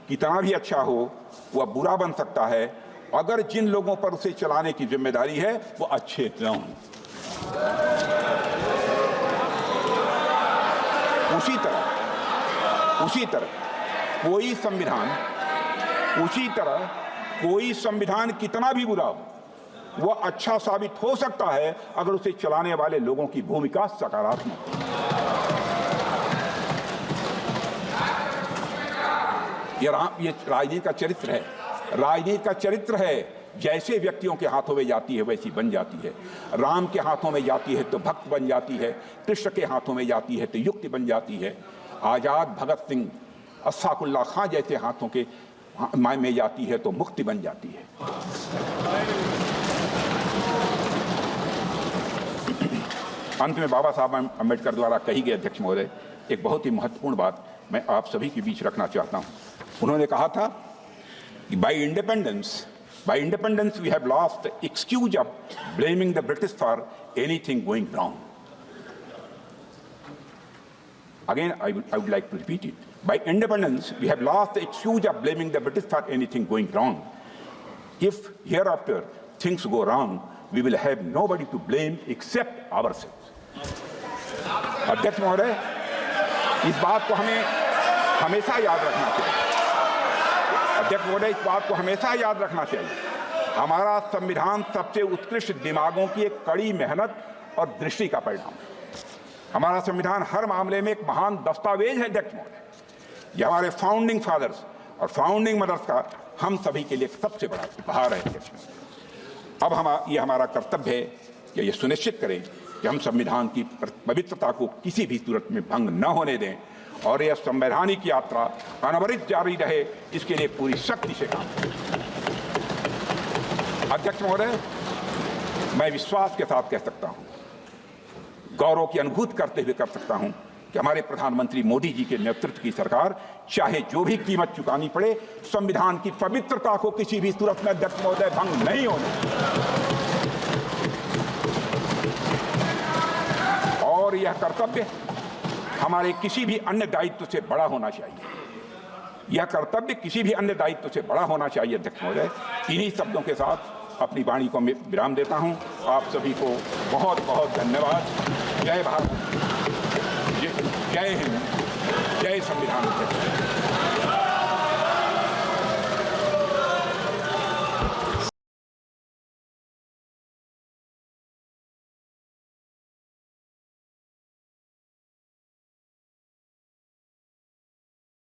Speaker 2: कितना भी अच्छा हो वह बुरा बन सकता है अगर जिन लोगों पर उसे चलाने की जिम्मेदारी है वो अच्छे न हों। उसी तरह कोई संविधान कितना भी बुरा हो वह अच्छा साबित हो सकता है अगर उसे चलाने वाले लोगों की भूमिका सकारात्मक हो। ये राजनीति का चरित्र है। राजनीति का चरित्र है, जैसे व्यक्तियों के हाथों में जाती है वैसी बन जाती है। राम के हाथों में जाती है तो भक्त बन जाती है, कृष्ण के हाथों में जाती है तो युक्ति बन जाती है, आजाद भगत सिंह, अशफाकुल्लाह खां जैसे हाथों के में जाती है तो मुक्ति बन जाती है। अंत में बाबा साहब अम्बेडकर द्वारा कही गई अध्यक्ष महोदय एक बहुत ही महत्वपूर्ण बात मैं आप सभी के बीच रखना चाहता हूं। उन्होंने कहा था कि by independence we have lost the excuse of blaming the British for anything going wrong. Again I would like to repeat it. By independence we have lost the excuse of blaming the British for anything going wrong. If hereafter things go wrong we will have nobody to blame except ourselves। अध्यक्ष महोदय, इस बात को हमें हमेशा याद रखना चाहिए। अध्यक्ष महोदय, इस बात को हमेशा याद रखना चाहिए। हमारा संविधान सबसे उत्कृष्ट दिमागों की एक कड़ी मेहनत और दृष्टि का परिणाम है। हमारा संविधान हर मामले में एक महान दस्तावेज है अध्यक्ष महोदय। यह हमारे फाउंडिंग फादर्स और फाउंडिंग मदर्स का हम सभी के लिए सबसे बड़ा उपहार है अध्यक्ष महोदय। अब ये हमारा कर्तव्य है कि यह सुनिश्चित करें कि हम संविधान की पवित्रता को किसी भी सूरत में भंग न होने दें और यह संवैधानिक यात्रा अनवरत जारी रहे, इसके लिए पूरी शक्ति से काम करें। अध्यक्ष महोदय, मैं विश्वास के साथ कह सकता हूं, गौरव की अनुभूति करते हुए कर सकता हूं कि हमारे प्रधानमंत्री मोदी जी के नेतृत्व की सरकार चाहे जो भी कीमत चुकानी पड़े, संविधान की पवित्रता को किसी भी सूरत में अध्यक्ष महोदय भंग नहीं होने, और यह कर्तव्य हमारे किसी भी अन्य दायित्व से बड़ा होना चाहिए। यह कर्तव्य किसी भी अन्य दायित्व से बड़ा होना चाहिए। अध्यक्ष महोदय, इन्हीं शब्दों के साथ अपनी वाणी को मैं विराम देता हूं। आप सभी को बहुत बहुत धन्यवाद। जय भारत, जय हिंद, जय संविधान।